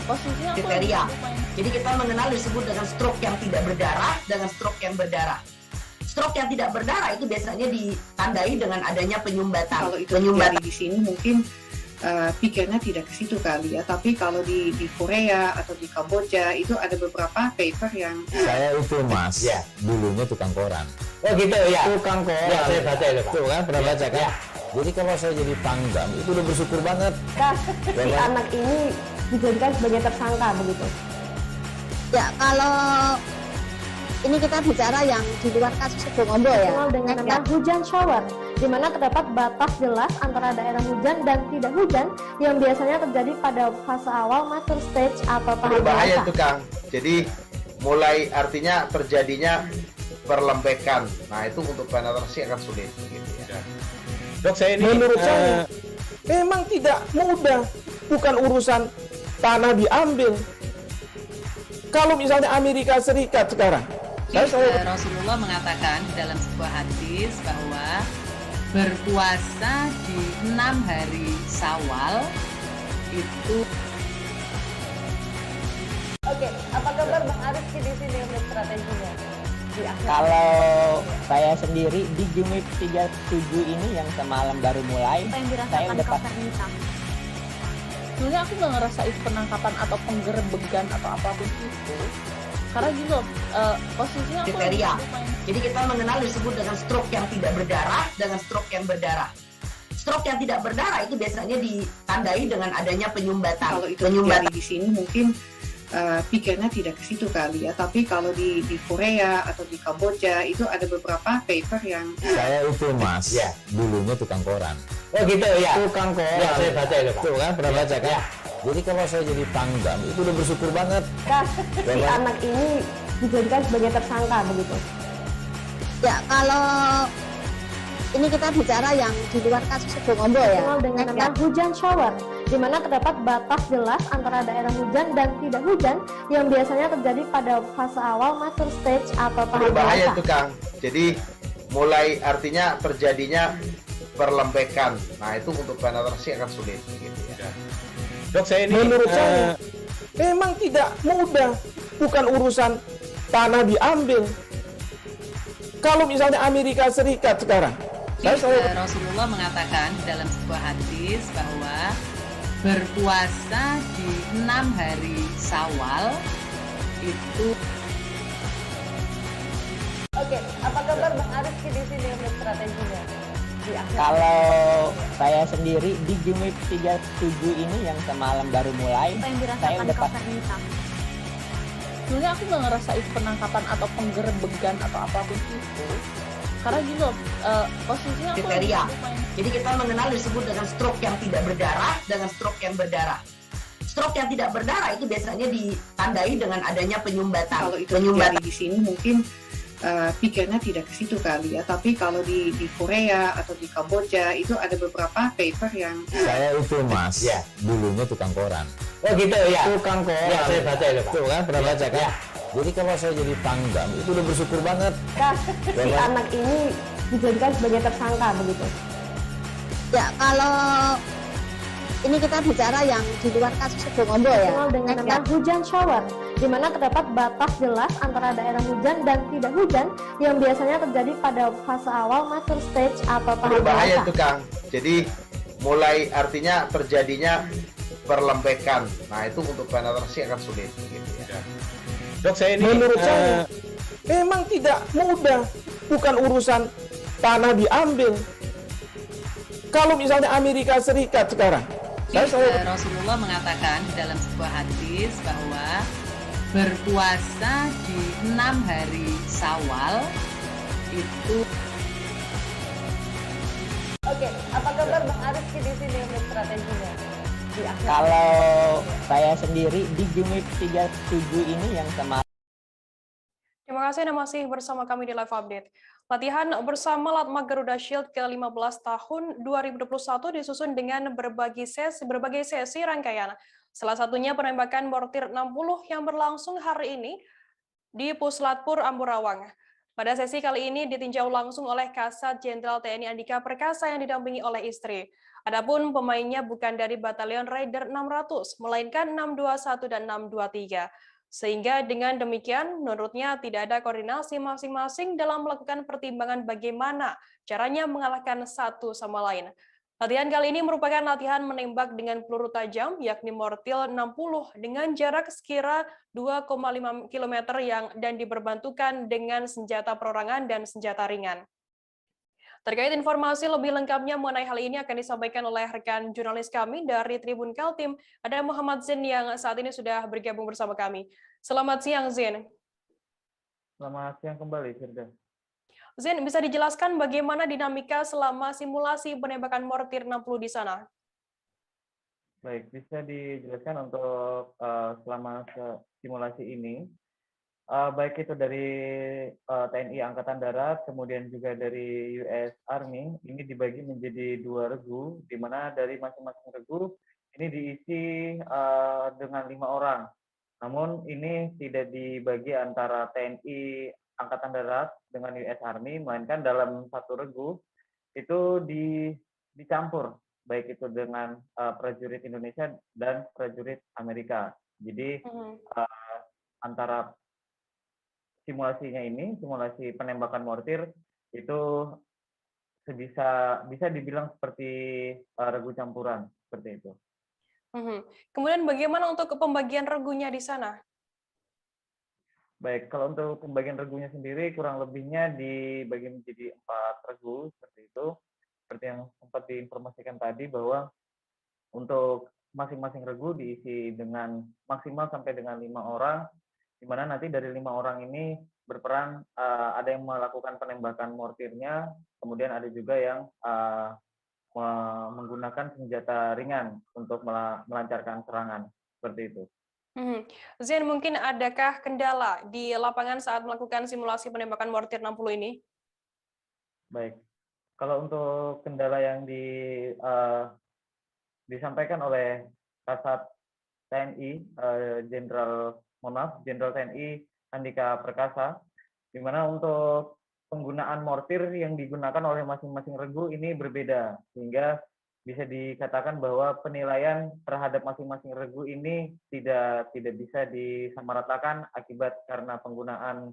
posisinya aku lagi Kriteria. main. Jadi kita mengenal disebut dengan stroke yang tidak berdarah dengan stroke yang berdarah. Stroke yang tidak berdarah itu biasanya ditandai dengan adanya penyumbatan. kalau itu terjadi di sini mungkin pikirnya tidak ke situ kali ya, tapi kalau di Korea atau di Kamboja itu ada beberapa paper yang Saya itu Mas, Ya. dulunya tukang koran. Oh gitu ya. Tukang koran. Ya, saya baca itu Pak. Tuh kan, pernah baca kan? Ya. Jadi kalau saya jadi Tanggan, itu udah bersyukur banget. Kak, si anak ini dijadikan sebagai tersangka begitu. Ya, kalau ini kita bicara yang di luar kasus Sebongombo ya. Dikenal dengan nama hujan shower, di mana terdapat batas jelas antara daerah hujan dan tidak hujan yang biasanya terjadi pada fase awal mature stage atau tahap Berbahaya dewasa. itu Kang. Jadi mulai artinya terjadinya perlembekan. Nah itu untuk penetrasi akan sulit gitu ya. Dok, saya ini menurut saya memang tidak mudah, bukan urusan tanah diambil. Kalau misalnya Amerika Serikat sekarang, Rasulullah mengatakan dalam sebuah hadis bahwa berpuasa di 6 hari Syawal itu. Oke, apa kabar Bang Ariski di sini untuk strateginya? Kalau saya sendiri di game week 37 ini yang semalam baru mulai, Apa yang saya dirasakan udah Kak Fernita? sebenarnya aku nggak ngerasa itu penangkapan atau penggerebegan atau apapun itu, karena gini loh, posisinya aku Kriteria. lumayan. Jadi kita mengenal disebut dengan stroke yang tidak berdarah dengan stroke yang berdarah. Stroke yang tidak berdarah itu biasanya ditandai dengan adanya penyumbatan. Kalau itu terjadi di sini mungkin pikirnya tidak ke situ kali ya, tapi kalau di Korea atau di Kamboja itu ada beberapa paper yang Saya itu Mas, Ya. dulunya tukang koran. Oh gitu ya. Tukang koran. Ya, saya baca itu, Pak. Tuh kan, pernah baca kan? Ya. Jadi kalau saya jadi pangdam, itu udah bersyukur banget. Si anak ini dijadikan sebagai tersangka begitu. Ya, kalau ini kita bicara yang di luar kasus Sebongombo ya. Dikenal dengan nama hujan shower, di mana terdapat batas jelas antara daerah hujan dan tidak hujan yang biasanya terjadi pada fase awal mature stage atau tahap Berbahaya dewasa. itu Kang. Jadi mulai artinya terjadinya perlembekan. Nah itu untuk penetrasi akan sulit. Gitu ya. Dok, saya ini Menurut saya memang tidak mudah, bukan urusan tanah diambil. Kalau misalnya Amerika Serikat sekarang, Rasulullah mengatakan dalam sebuah hadis bahwa berpuasa di 6 hari Syawal itu. Oke, apa kabar Bang Arief di sini untuk strateginya? Di akhir. Kalau saya sendiri di game week 37 ini yang semalam baru mulai, Apa yang saya dirasakan udah Kak Nita? Sebenarnya aku nggak ngerasa itu penangkapan atau penggerebegan atau apapun itu, karena gini loh, posisinya aku Kriteria. lumayan. Jadi kita mengenal disebut dengan stroke yang tidak berdarah dengan stroke yang berdarah. Stroke yang tidak berdarah itu biasanya ditandai dengan adanya penyumbatan. kalau itu terjadi di sini mungkin pikirnya tidak ke situ kali ya, tapi kalau di Korea atau di Kamboja itu ada beberapa paper yang Saya itu Mas, Ya. dulunya tukang koran. Oh gitu ya. Tukang koran. Ya, saya baca itu, Pak. Tuh kan, pernah baca kan? Ya. Jadi kalau saya jadi pangdam, itu udah bersyukur banget. Si anak ini dijadikan sebagai tersangka begitu. Ya, kalau ini kita bicara yang di luar kasus Sebongombo ya. Dikenal dengan nama hujan shower, di mana terdapat batas jelas antara daerah hujan dan tidak hujan yang biasanya terjadi pada fase awal mature stage atau tahap Berbahaya dewasa. itu Kang. Jadi mulai artinya terjadinya perlembekan. Nah itu untuk penetrasi akan sulit. Gitu ya. Dok, saya ini menurut saya memang tidak mudah, bukan urusan tanah diambil. Kalau misalnya Amerika Serikat sekarang, Rasulullah mengatakan dalam sebuah hadis bahwa berpuasa di 6 hari Syawal itu. Oke, apa kabar Bang Arief di sini untuk strateginya? Di akhir. Kalau saya sendiri di game week 37 ini yang semalam. Terima kasih Anda masih bersama kami di Live Update. Latihan bersama Latma Garuda Shield ke-15 tahun 2021 disusun dengan berbagai sesi rangkaian. Salah satunya penembakan mortir 60 yang berlangsung hari ini di Puslatpur Amburawang. Pada sesi kali ini ditinjau langsung oleh Kasat Jenderal TNI Andika Perkasa yang didampingi oleh istri. Adapun pemainnya bukan dari Batalion Raider 600, melainkan 621 dan 623. Sehingga dengan demikian, menurutnya tidak ada koordinasi masing-masing dalam melakukan pertimbangan bagaimana caranya mengalahkan satu sama lain. Latihan kali ini merupakan latihan menembak dengan peluru tajam, yakni mortir 60 dengan jarak sekira 2,5 km dan diperbantukan dengan senjata perorangan dan senjata ringan. Terkait informasi lebih lengkapnya mengenai hal ini akan disampaikan oleh rekan jurnalis kami dari Tribun Kaltim, ada Muhammad Zain yang saat ini sudah bergabung bersama kami. Selamat siang, Zain. Selamat siang kembali, Firda. Zain, bisa dijelaskan bagaimana dinamika selama simulasi penembakan mortir 60 di sana? Baik, bisa dijelaskan untuk selama simulasi ini, baik itu dari TNI Angkatan Darat, kemudian juga dari US Army, ini dibagi menjadi 2 regu, di mana dari masing-masing regu ini diisi dengan 5 orang. Namun ini tidak dibagi antara TNI Angkatan Darat dengan US Army, melainkan dalam satu regu itu dicampur, baik itu dengan prajurit Indonesia dan prajurit Amerika. Jadi antara simulasinya ini, simulasi penembakan mortir itu bisa dibilang seperti regu campuran seperti itu. Kemudian bagaimana untuk pembagian regunya di sana? Baik, kalau untuk pembagian regunya sendiri kurang lebihnya dibagi menjadi 4 regu seperti itu. Seperti yang sempat diinformasikan tadi bahwa untuk masing-masing regu diisi dengan maksimal sampai dengan 5 orang, di mana nanti dari 5 orang ini berperan ada yang melakukan penembakan mortirnya, kemudian ada juga yang menggunakan senjata ringan untuk melancarkan serangan seperti itu. Zain, mungkin adakah kendala di lapangan saat melakukan simulasi penembakan mortir 60 ini? Baik, kalau untuk kendala yang disampaikan oleh Kasat TNI Jenderal TNI Andika Perkasa, di mana untuk penggunaan mortir yang digunakan oleh masing-masing regu ini berbeda, sehingga bisa dikatakan bahwa penilaian terhadap masing-masing regu ini tidak bisa disamaratakan akibat karena penggunaan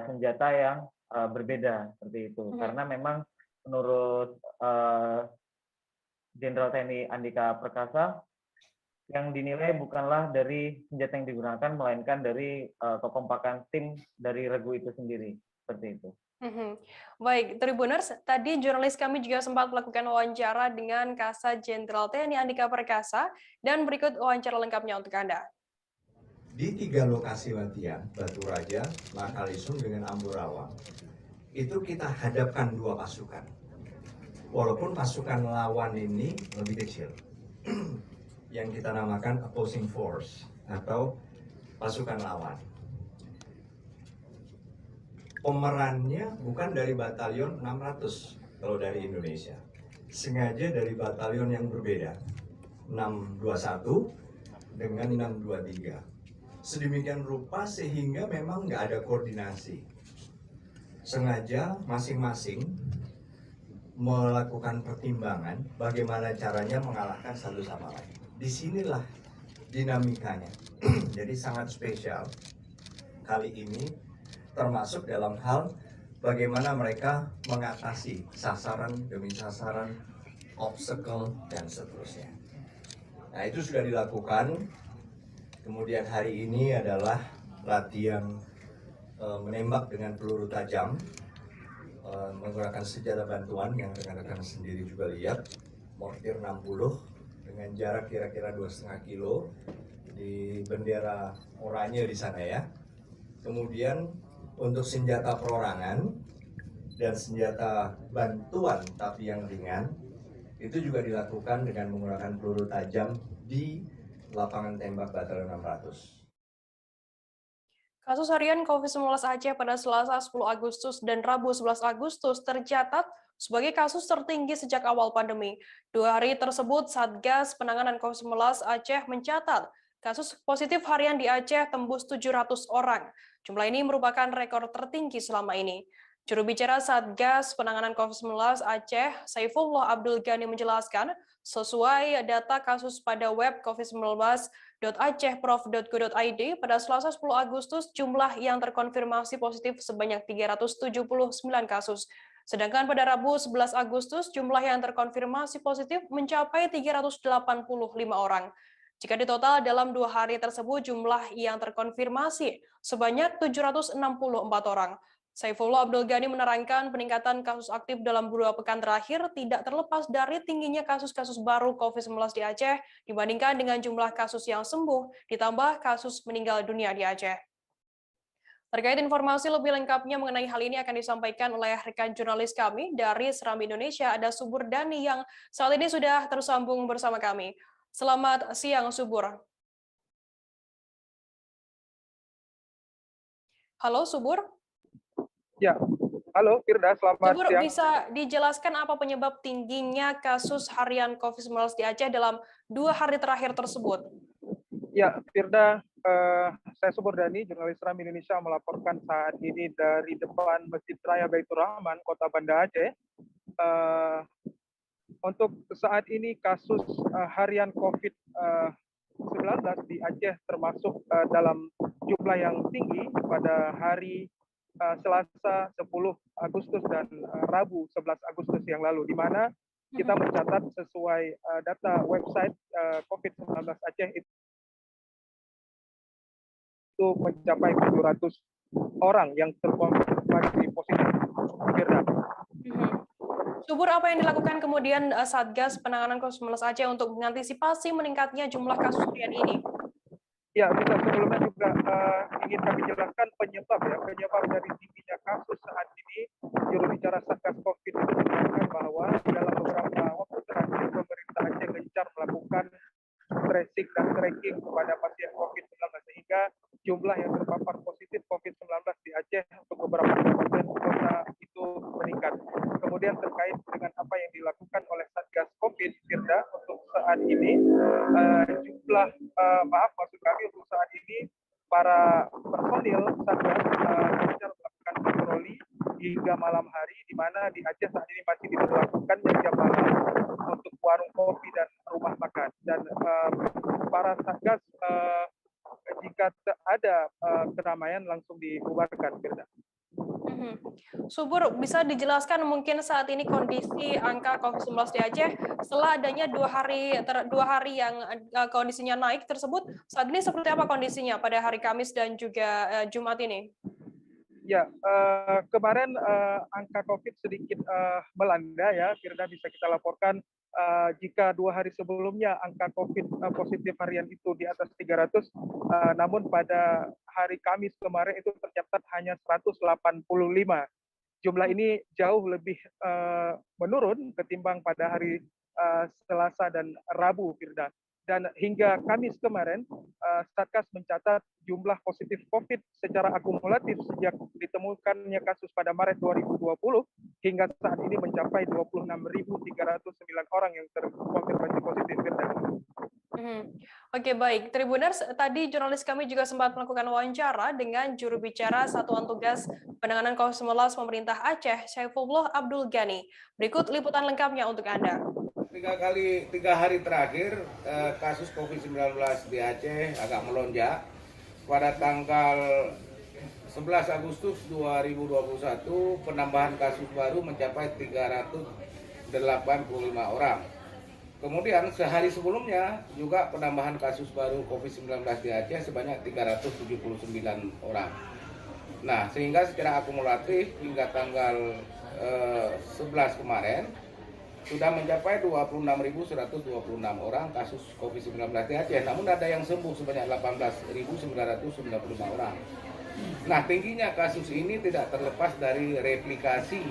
senjata yang berbeda seperti itu. Karena memang menurut Jenderal TNI Andika Perkasa, yang dinilai bukanlah dari senjata yang digunakan, melainkan dari kekompakan tim dari regu itu sendiri seperti itu. Baik, Tribuners, tadi jurnalis kami juga sempat melakukan wawancara dengan Kasat Jenderal TNI Andika Perkasa, dan berikut wawancara lengkapnya untuk Anda. Di 3 lokasi latihan, Batu Raja, Makalisung dengan Amburawa, itu kita hadapkan 2 pasukan. Walaupun pasukan lawan ini lebih kecil, yang kita namakan opposing force atau pasukan lawan. Pemerannya bukan dari batalion 600 kalau dari Indonesia, sengaja dari batalion yang berbeda, 621 dengan 623. Sedemikian rupa sehingga memang nggak ada koordinasi. Sengaja masing-masing melakukan pertimbangan bagaimana caranya mengalahkan satu sama lain. Disinilah dinamikanya. Jadi sangat spesial kali ini, termasuk dalam hal bagaimana mereka mengatasi sasaran demi sasaran, obstacle, dan seterusnya. Nah, itu sudah dilakukan. Kemudian hari ini adalah latihan menembak dengan peluru tajam, menggunakan senjata bantuan yang rekan-rekan sendiri juga lihat, mortir 60 dengan jarak kira-kira 2,5 kilo di bendera oranye di sana ya. Kemudian untuk senjata perorangan dan senjata bantuan tapi yang ringan itu juga dilakukan dengan menggunakan peluru tajam di lapangan tembak Batalion 600. Kasus harian COVID-19 Aceh pada Selasa 10 Agustus dan Rabu 11 Agustus tercatat sebagai kasus tertinggi sejak awal pandemi. 2 hari tersebut, Satgas Penanganan COVID-19 Aceh mencatat kasus positif harian di Aceh tembus 700 orang. Jumlah ini merupakan rekor tertinggi selama ini. Juru bicara Satgas Penanganan COVID-19 Aceh, Saifullah Abdul Ghani menjelaskan, sesuai data kasus pada web covid19.acehprof.go.id pada Selasa 10 Agustus, jumlah yang terkonfirmasi positif sebanyak 379 kasus. Sedangkan pada Rabu 11 Agustus, jumlah yang terkonfirmasi positif mencapai 385 orang. Jika ditotal dalam 2 hari tersebut, jumlah yang terkonfirmasi sebanyak 764 orang. Saifullah Abdul Ghani menerangkan peningkatan kasus aktif dalam 2 pekan terakhir tidak terlepas dari tingginya kasus-kasus baru COVID-19 di Aceh dibandingkan dengan jumlah kasus yang sembuh ditambah kasus meninggal dunia di Aceh. Terkait informasi lebih lengkapnya mengenai hal ini akan disampaikan oleh rekan jurnalis kami dari Serambi Indonesia, ada Subur Dhani yang saat ini sudah tersambung bersama kami. Selamat siang, Subur. Halo, Subur. Ya, halo Firda, selamat Subur, siang. bisa dijelaskan apa penyebab tingginya kasus harian COVID-19 di Aceh dalam 2 hari terakhir tersebut? Ya, Firda, saya Subur Dhani, jurnalis Serambi Indonesia melaporkan saat ini dari depan Masjid Raya Baitur Rahman, Kota Banda Aceh. Untuk saat ini kasus harian COVID-19 di Aceh termasuk dalam jumlah yang tinggi pada hari Selasa 10 Agustus dan Rabu 11 Agustus yang lalu, di mana kita mencatat sesuai data website COVID-19 Aceh itu mencapai 700 orang yang terkonfirmasi positif. Subur, apa yang dilakukan kemudian Satgas Penanganan COVID-19 Aceh untuk mengantisipasi meningkatnya jumlah kasus harian ini? Ya, bisa sebelumnya juga ingin kami jelaskan penyebab dari tingginya kasus saat ini. Juru bicara Satgas COVID itu mengatakan bahwa dalam beberapa waktu terakhir pemerintah Aceh gencar melakukan tracing dan tracking kepada pasien COVID-19 sehingga jumlah yang terpapar positif COVID-19 di Aceh untuk beberapa kabupaten kota itu meningkat. Kemudian terkait dengan apa yang dilakukan oleh Satgas COVID, Firda, untuk saat ini jumlah maksud kami untuk saat ini para personil Satgas gencar melakukan patroli hingga malam hari, di mana di Aceh saat ini masih diberlakukan jam malam untuk warung kopi dan rumah makan. Dan para Satgas jika ada keramaian langsung dibubarkan, Firda. Subur, bisa dijelaskan mungkin saat ini kondisi angka COVID-19 di Aceh setelah adanya dua hari yang kondisinya naik tersebut, saat ini seperti apa kondisinya pada hari Kamis dan juga Jumat ini? Ya, kemarin angka COVID sedikit melanda ya, Firda, bisa kita laporkan jika 2 hari sebelumnya angka COVID positif harian itu di atas 300, namun pada hari Kamis kemarin itu tercatat hanya 185. Jumlah ini jauh lebih menurun ketimbang pada hari Selasa dan Rabu, Firda. Dan hingga Kamis kemarin, Satgas mencatat jumlah positif COVID secara akumulatif sejak ditemukannya kasus pada Maret 2020 hingga saat ini mencapai 26.309 orang yang terkonfirmasi positif. Oke, baik. Tribuners, tadi jurnalis kami juga sempat melakukan wawancara dengan juru bicara Satuan Tugas Penanganan COVID-19 Pemerintah Aceh, Syaifullah Abdul Ghani. Berikut liputan lengkapnya untuk Anda. 3 hari terakhir kasus COVID-19 di Aceh agak melonjak. Pada tanggal 11 Agustus 2021 penambahan kasus baru mencapai 385 orang. Kemudian sehari sebelumnya juga penambahan kasus baru COVID-19 di Aceh sebanyak 379 orang. Nah, sehingga secara akumulatif hingga tanggal 11 kemarin sudah mencapai 26.126 orang kasus COVID-19 di Aceh. Namun ada yang sembuh sebanyak 18.995 orang. Nah, tingginya kasus ini tidak terlepas dari replikasi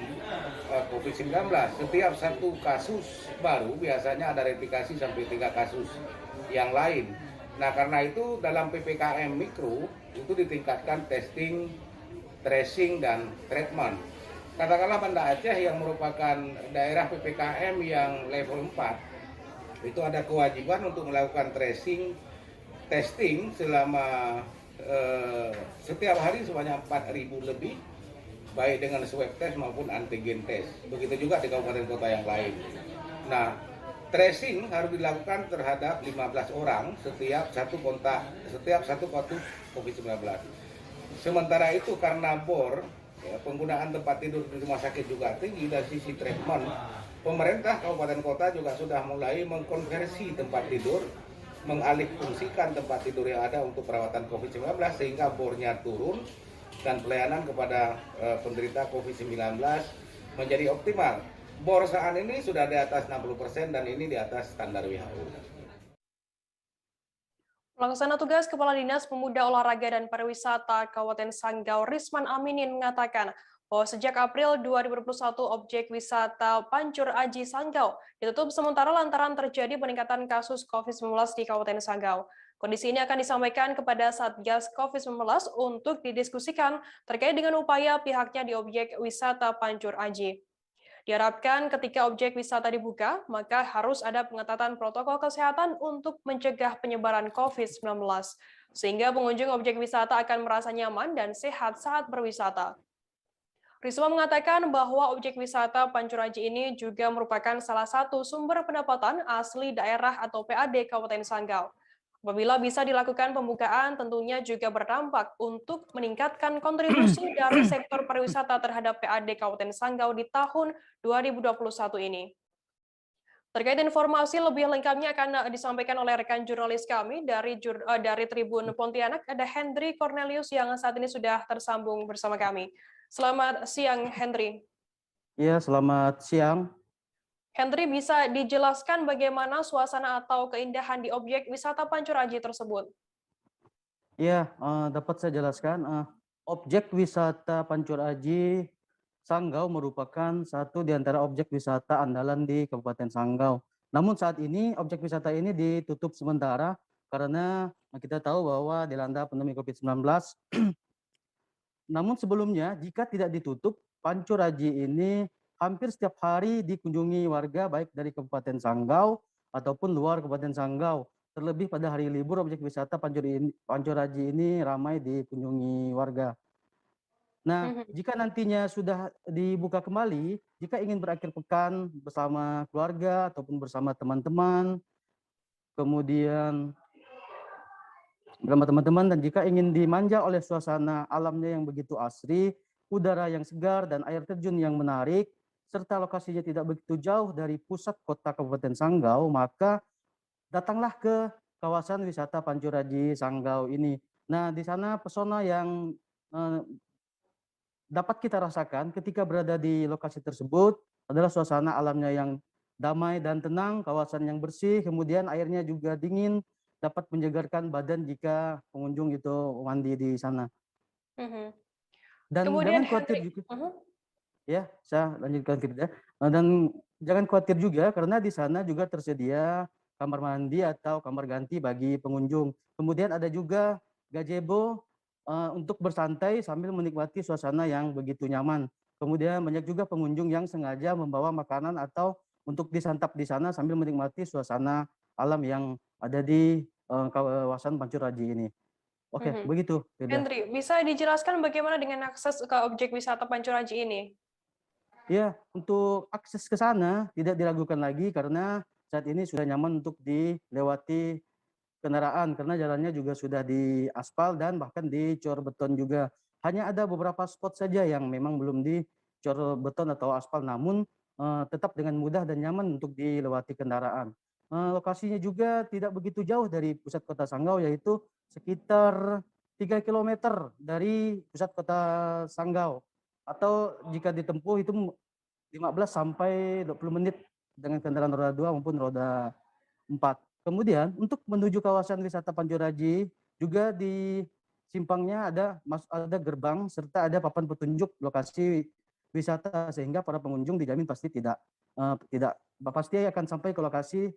COVID-19. Setiap satu kasus baru biasanya ada replikasi sampai 3 kasus yang lain. Nah, karena itu dalam PPKM Mikro itu ditingkatkan testing, tracing, dan treatment. Katakanlah Banda Aceh yang merupakan daerah PPKM yang level 4, itu ada kewajiban untuk melakukan tracing, testing selama setiap hari sebanyak 4.000 lebih, baik dengan swab test maupun antigen test. Begitu juga di kabupaten kota yang lain. Nah, tracing harus dilakukan terhadap 15 orang setiap satu kasus COVID-19. Sementara itu karena bor, penggunaan tempat tidur di rumah sakit juga tinggi dari sisi treatment, pemerintah kabupaten kota juga sudah mulai mengkonversi tempat tidur, mengalihfungsikan tempat tidur yang ada untuk perawatan COVID-19 sehingga bornya turun dan pelayanan kepada penderita COVID-19 menjadi optimal. Bor saat ini sudah di atas 60% dan ini di atas standar WHO. Pelaksana tugas Kepala Dinas Pemuda Olahraga dan Pariwisata Kabupaten Sanggau Risman Aminin mengatakan bahwa sejak April 2021 objek wisata Pancur Aji Sanggau ditutup sementara lantaran terjadi peningkatan kasus COVID-19 di Kabupaten Sanggau. Kondisi ini akan disampaikan kepada Satgas COVID-19 untuk didiskusikan terkait dengan upaya pihaknya di objek wisata Pancur Aji. Diharapkan ketika objek wisata dibuka, maka harus ada pengetatan protokol kesehatan untuk mencegah penyebaran COVID-19, sehingga pengunjung objek wisata akan merasa nyaman dan sehat saat berwisata. Risma mengatakan bahwa objek wisata Pancur Aji ini juga merupakan salah satu sumber pendapatan asli daerah atau PAD Kabupaten Sanggau. Apabila bisa dilakukan pembukaan, tentunya juga berdampak untuk meningkatkan kontribusi dari sektor pariwisata terhadap PAD Kabupaten Sanggau di tahun 2021 ini. Terkait informasi lebih lengkapnya akan disampaikan oleh rekan jurnalis kami dari Tribun Pontianak, ada Hendry Cornelius yang saat ini sudah tersambung bersama kami. Selamat siang, Hendry. Ya, selamat siang. Hendry, bisa dijelaskan bagaimana suasana atau keindahan di objek wisata Pancur Aji tersebut? Ya, dapat saya jelaskan. Objek wisata Pancur Aji Sanggau merupakan satu di antara objek wisata andalan di Kabupaten Sanggau. Namun saat ini objek wisata ini ditutup sementara karena kita tahu bahwa dilanda pandemi COVID-19. Namun sebelumnya jika tidak ditutup, Pancur Aji ini hampir setiap hari dikunjungi warga baik dari Kabupaten Sanggau ataupun luar Kabupaten Sanggau. Terlebih pada hari libur objek wisata Pancur Aji ini ramai dikunjungi warga. Nah, jika nantinya sudah dibuka kembali, jika ingin berakhir pekan bersama keluarga ataupun bersama teman-teman, kemudian bersama teman-teman, dan jika ingin dimanja oleh suasana alamnya yang begitu asri, udara yang segar dan air terjun yang menarik, serta lokasinya tidak begitu jauh dari pusat kota Kabupaten Sanggau, maka datanglah ke kawasan wisata Pancur Aji Sanggau ini. Nah, di sana pesona yang dapat kita rasakan ketika berada di lokasi tersebut adalah suasana alamnya yang damai dan tenang, kawasan yang bersih, kemudian airnya juga dingin, dapat menyegarkan badan jika pengunjung itu mandi di sana. Dan kemudian jangan khawatir juga, ya, saya lanjutkan kita. Dan jangan khawatir juga karena di sana juga tersedia kamar mandi atau kamar ganti bagi pengunjung. Kemudian ada juga gazebo untuk bersantai sambil menikmati suasana yang begitu nyaman. Kemudian banyak juga pengunjung yang sengaja membawa makanan atau untuk disantap di sana sambil menikmati suasana alam yang ada di kawasan Pancur Aji ini. Oke, begitu. Hendry, bisa dijelaskan bagaimana dengan akses ke objek wisata Pancur Aji ini? Ya, untuk akses ke sana tidak diragukan lagi karena saat ini sudah nyaman untuk dilewati kendaraan karena jalannya juga sudah diaspal dan bahkan dicor beton juga. Hanya ada beberapa spot saja yang memang belum dicor beton atau aspal, namun tetap dengan mudah dan nyaman untuk dilewati kendaraan. Lokasinya juga tidak begitu jauh dari pusat kota Sanggau, yaitu sekitar 3 km dari pusat kota Sanggau. Atau jika ditempuh itu 15 sampai 20 menit dengan kendaraan roda 2 maupun roda 4. Kemudian untuk menuju kawasan wisata Pancur Aji juga di simpangnya ada gerbang serta ada papan petunjuk lokasi wisata sehingga para pengunjung dijamin pasti pasti akan sampai ke lokasi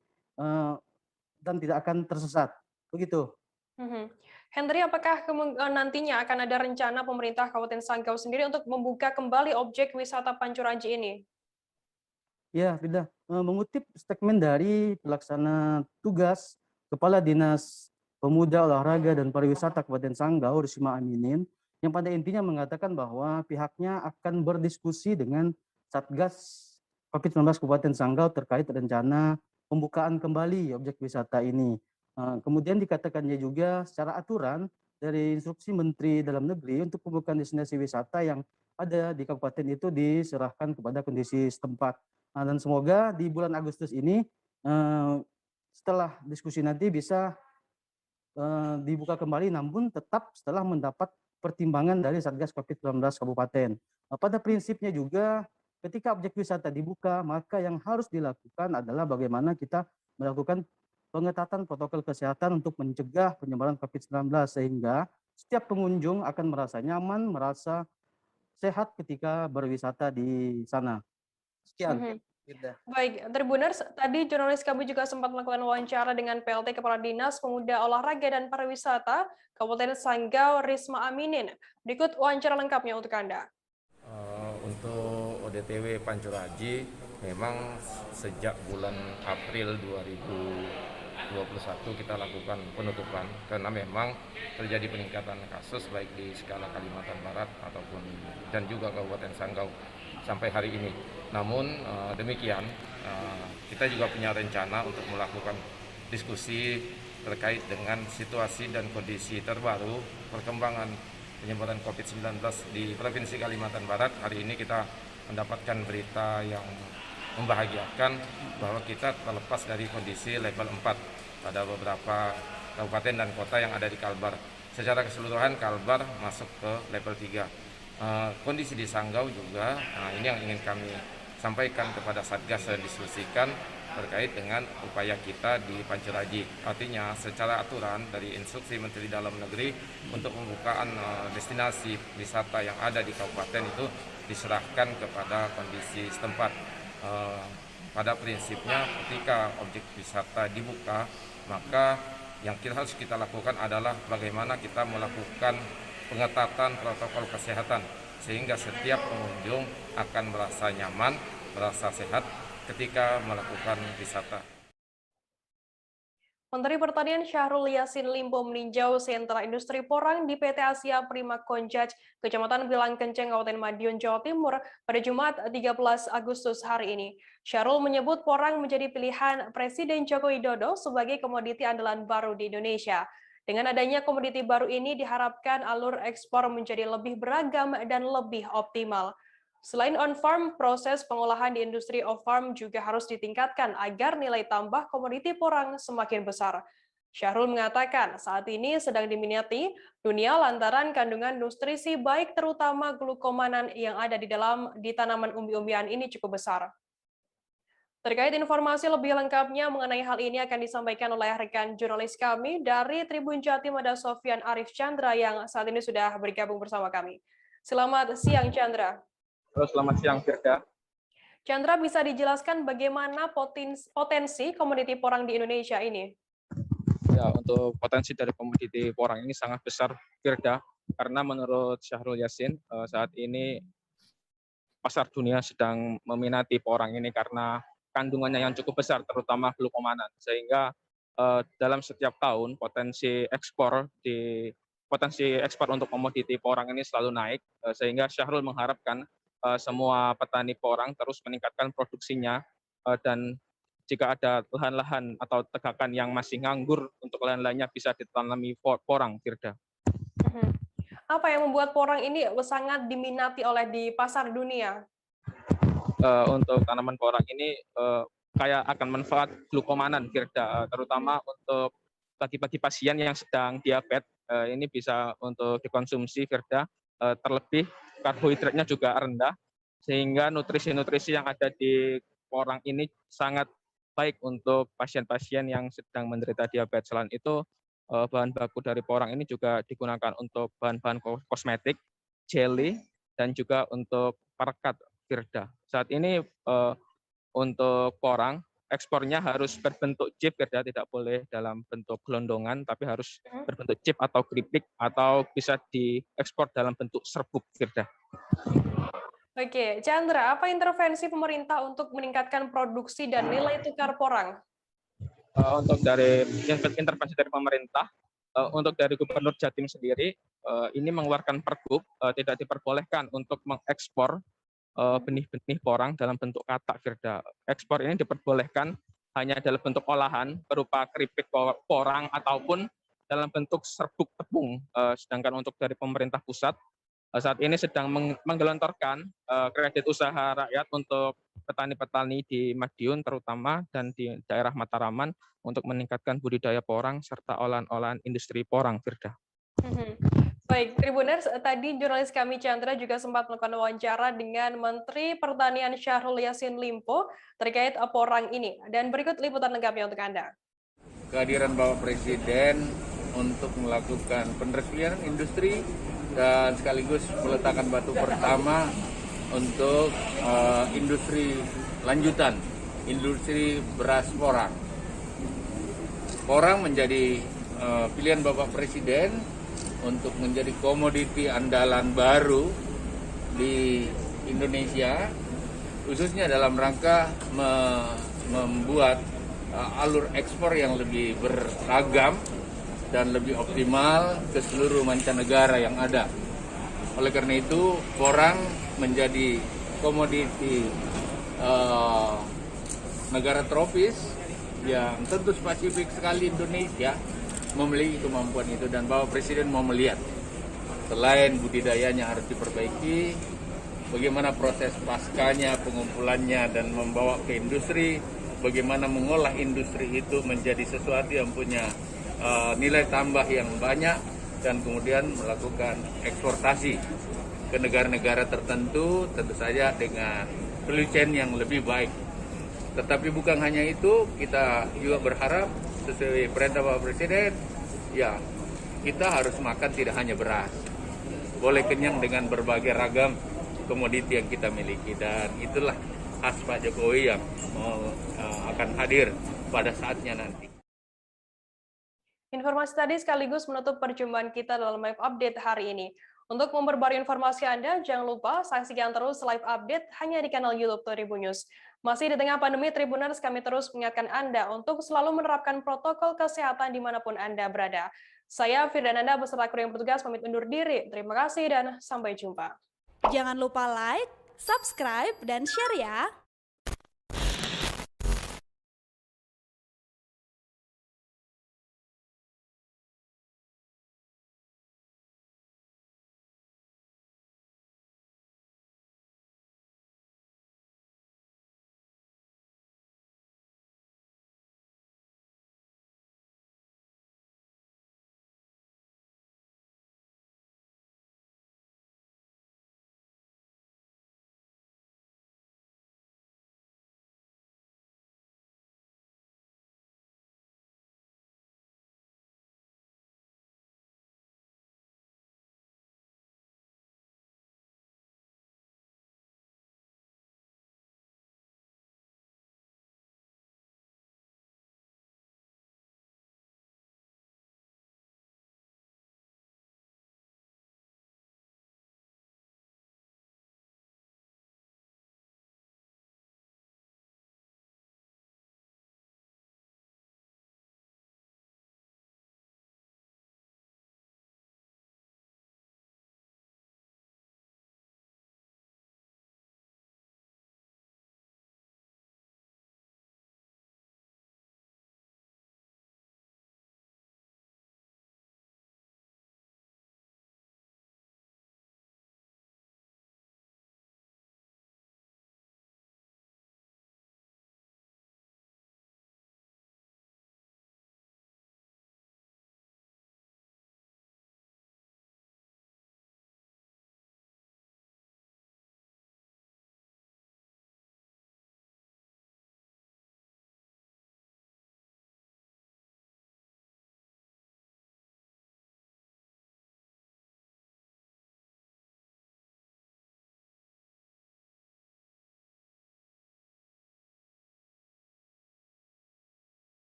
dan tidak akan tersesat. Begitu. Hendry, apakah nantinya akan ada rencana pemerintah Kabupaten Sanggau sendiri untuk membuka kembali objek wisata Pancur Aji ini? Ya, tidak. Mengutip statement dari pelaksana tugas Kepala Dinas Pemuda, Olahraga, dan Pariwisata Kabupaten Sanggau, Risma Aminin, yang pada intinya mengatakan bahwa pihaknya akan berdiskusi dengan Satgas COVID-19 Kabupaten Sanggau terkait rencana pembukaan kembali objek wisata ini. Kemudian dikatakannya juga secara aturan dari instruksi Menteri Dalam Negeri untuk pembukaan destinasi wisata yang ada di kabupaten itu diserahkan kepada kondisi setempat. Dan semoga di bulan Agustus ini setelah diskusi nanti bisa dibuka kembali, namun tetap setelah mendapat pertimbangan dari Satgas COVID-19 Kabupaten. Pada prinsipnya juga ketika objek wisata dibuka, maka yang harus dilakukan adalah bagaimana kita melakukan pengetatan protokol kesehatan untuk mencegah penyebaran COVID-19 sehingga setiap pengunjung akan merasa nyaman, merasa sehat ketika berwisata di sana. Sekian. Baik, Tribuners, tadi jurnalis kami juga sempat melakukan wawancara dengan PLT Kepala Dinas Pemuda, Olahraga, dan Pariwisata Kabupaten Sanggau, Risma Aminin. Berikut wawancara lengkapnya untuk Anda. Untuk ODTW Pancur Aji, memang sejak bulan April 2021 kita lakukan penutupan karena memang terjadi peningkatan kasus baik di skala Kalimantan Barat ataupun dan juga Kabupaten Sanggau sampai hari ini. Namun demikian kita juga punya rencana untuk melakukan diskusi terkait dengan situasi dan kondisi terbaru perkembangan penyebaran COVID-19 di Provinsi Kalimantan Barat. Hari ini kita mendapatkan berita yang membahagiakan bahwa kita terlepas dari kondisi level 4 pada beberapa kabupaten dan kota yang ada di Kalbar. Secara keseluruhan Kalbar masuk ke level 3. Kondisi di Sanggau juga, ini yang ingin kami sampaikan kepada Satgas dan diskusikan terkait dengan upaya kita di Pancuraji. Artinya secara aturan dari instruksi Menteri Dalam Negeri untuk pembukaan destinasi wisata yang ada di kabupaten itu diserahkan kepada kondisi setempat. Pada prinsipnya ketika objek wisata dibuka, maka yang harus kita lakukan adalah bagaimana kita melakukan pengetatan protokol kesehatan sehingga setiap pengunjung akan merasa nyaman, merasa sehat ketika melakukan wisata. Menteri Pertanian Syahrul Yassin Limpo meninjau sentra industri porang di PT Asia Prima Konjaj, Kecamatan Bilangkenceng, Kabupaten Madiun, Jawa Timur pada Jumat 13 Agustus hari ini. Syahrul menyebut porang menjadi pilihan Presiden Joko Widodo sebagai komoditi andalan baru di Indonesia. Dengan adanya komoditi baru ini diharapkan alur ekspor menjadi lebih beragam dan lebih optimal. Selain on-farm, proses pengolahan di industri off-farm juga harus ditingkatkan agar nilai tambah komoditi porang semakin besar. Syahrul mengatakan saat ini sedang diminati dunia lantaran kandungan nutrisi baik terutama glukomanan yang ada di tanaman umbi-umbian ini cukup besar. Terkait informasi lebih lengkapnya mengenai hal ini akan disampaikan oleh rekan jurnalis kami dari Tribun Jatim, ada Sofyan Arif Chandra yang saat ini sudah bergabung bersama kami. Selamat siang, Chandra. Halo, selamat siang, Firda. Chandra, bisa dijelaskan bagaimana potensi komoditi porang di Indonesia ini? Ya, untuk potensi dari komoditi porang ini sangat besar, Firda, karena menurut Syahrul Yassin saat ini pasar dunia sedang meminati porang ini karena kandungannya yang cukup besar, terutama glukomanan, sehingga dalam setiap tahun potensi ekspor untuk komoditi porang ini selalu naik, sehingga Syahrul mengharapkan semua petani porang terus meningkatkan produksinya, dan jika ada lahan-lahan atau tegakan yang masih nganggur, untuk lahan-lahannya bisa ditanami porang, Firda. Apa yang membuat porang ini sangat diminati oleh di pasar dunia? Untuk tanaman porang ini kaya akan manfaat glukomanan, Firda, terutama untuk bagi pasien yang sedang diabetes, ini bisa untuk dikonsumsi, Firda. Terlebih karbohidratnya juga rendah, sehingga nutrisi-nutrisi yang ada di porang ini sangat baik untuk pasien-pasien yang sedang menderita diabetes. Selain itu, bahan baku dari porang ini juga digunakan untuk bahan-bahan kosmetik, jelly, dan juga untuk perekat, Firda. Saat ini untuk porang, ekspornya harus berbentuk chip, Firda, tidak boleh dalam bentuk gelondongan, tapi harus berbentuk chip atau keripik, atau bisa diekspor dalam bentuk serbuk, Firda. Oke, Chandra, apa intervensi pemerintah untuk meningkatkan produksi dan nilai tukar porang? Untuk dari intervensi dari pemerintah, untuk dari Gubernur Jatim sendiri, ini mengeluarkan pergub, tidak diperbolehkan untuk mengekspor benih-benih porang dalam bentuk katak, Firda. Ekspor ini diperbolehkan hanya dalam bentuk olahan berupa keripik porang ataupun dalam bentuk serbuk tepung. Sedangkan untuk dari pemerintah pusat saat ini sedang menggelontorkan kredit usaha rakyat untuk petani-petani di Madiun terutama dan di daerah Mataraman untuk meningkatkan budidaya porang serta olahan-olahan industri porang, Firda. Baik, Tribuners, tadi jurnalis kami Chandra juga sempat melakukan wawancara dengan Menteri Pertanian Syahrul Yassin Limpo terkait porang ini. Dan berikut liputan lengkapnya untuk Anda. Kehadiran Bapak Presiden untuk melakukan peresmian industri dan sekaligus meletakkan batu pertama untuk industri lanjutan, industri beras porang. Porang menjadi pilihan Bapak Presiden untuk menjadi komoditi andalan baru di Indonesia, khususnya dalam rangka membuat alur ekspor yang lebih beragam dan lebih optimal ke seluruh mancanegara yang ada. Oleh karena itu, porang menjadi komoditi negara tropis yang tentu spesifik sekali Indonesia memiliki kemampuan itu, dan Bapak Presiden mau melihat selain budidayanya harus diperbaiki, bagaimana proses paskanya, pengumpulannya, dan membawa ke industri, bagaimana mengolah industri itu menjadi sesuatu yang punya nilai tambah yang banyak, dan kemudian melakukan eksportasi ke negara-negara tertentu, tentu saja dengan value chain yang lebih baik. Tetapi bukan hanya itu, kita juga berharap sesuai perintah Bapak Presiden, ya kita harus makan tidak hanya beras, boleh kenyang dengan berbagai ragam komoditi yang kita miliki, dan itulah khas Pak Jokowi yang akan hadir pada saatnya nanti. Informasi tadi sekaligus menutup perjumpaan kita dalam live update hari ini. Untuk memperbarui informasi Anda, jangan lupa saksikan terus live update hanya di kanal YouTube Tribun News. Masih di tengah pandemi Tribuners, kami terus mengingatkan Anda untuk selalu menerapkan protokol kesehatan dimanapun Anda berada. Saya Firdananda beserta kru yang bertugas pamit undur diri. Terima kasih dan sampai jumpa. Jangan lupa like, subscribe, dan share ya!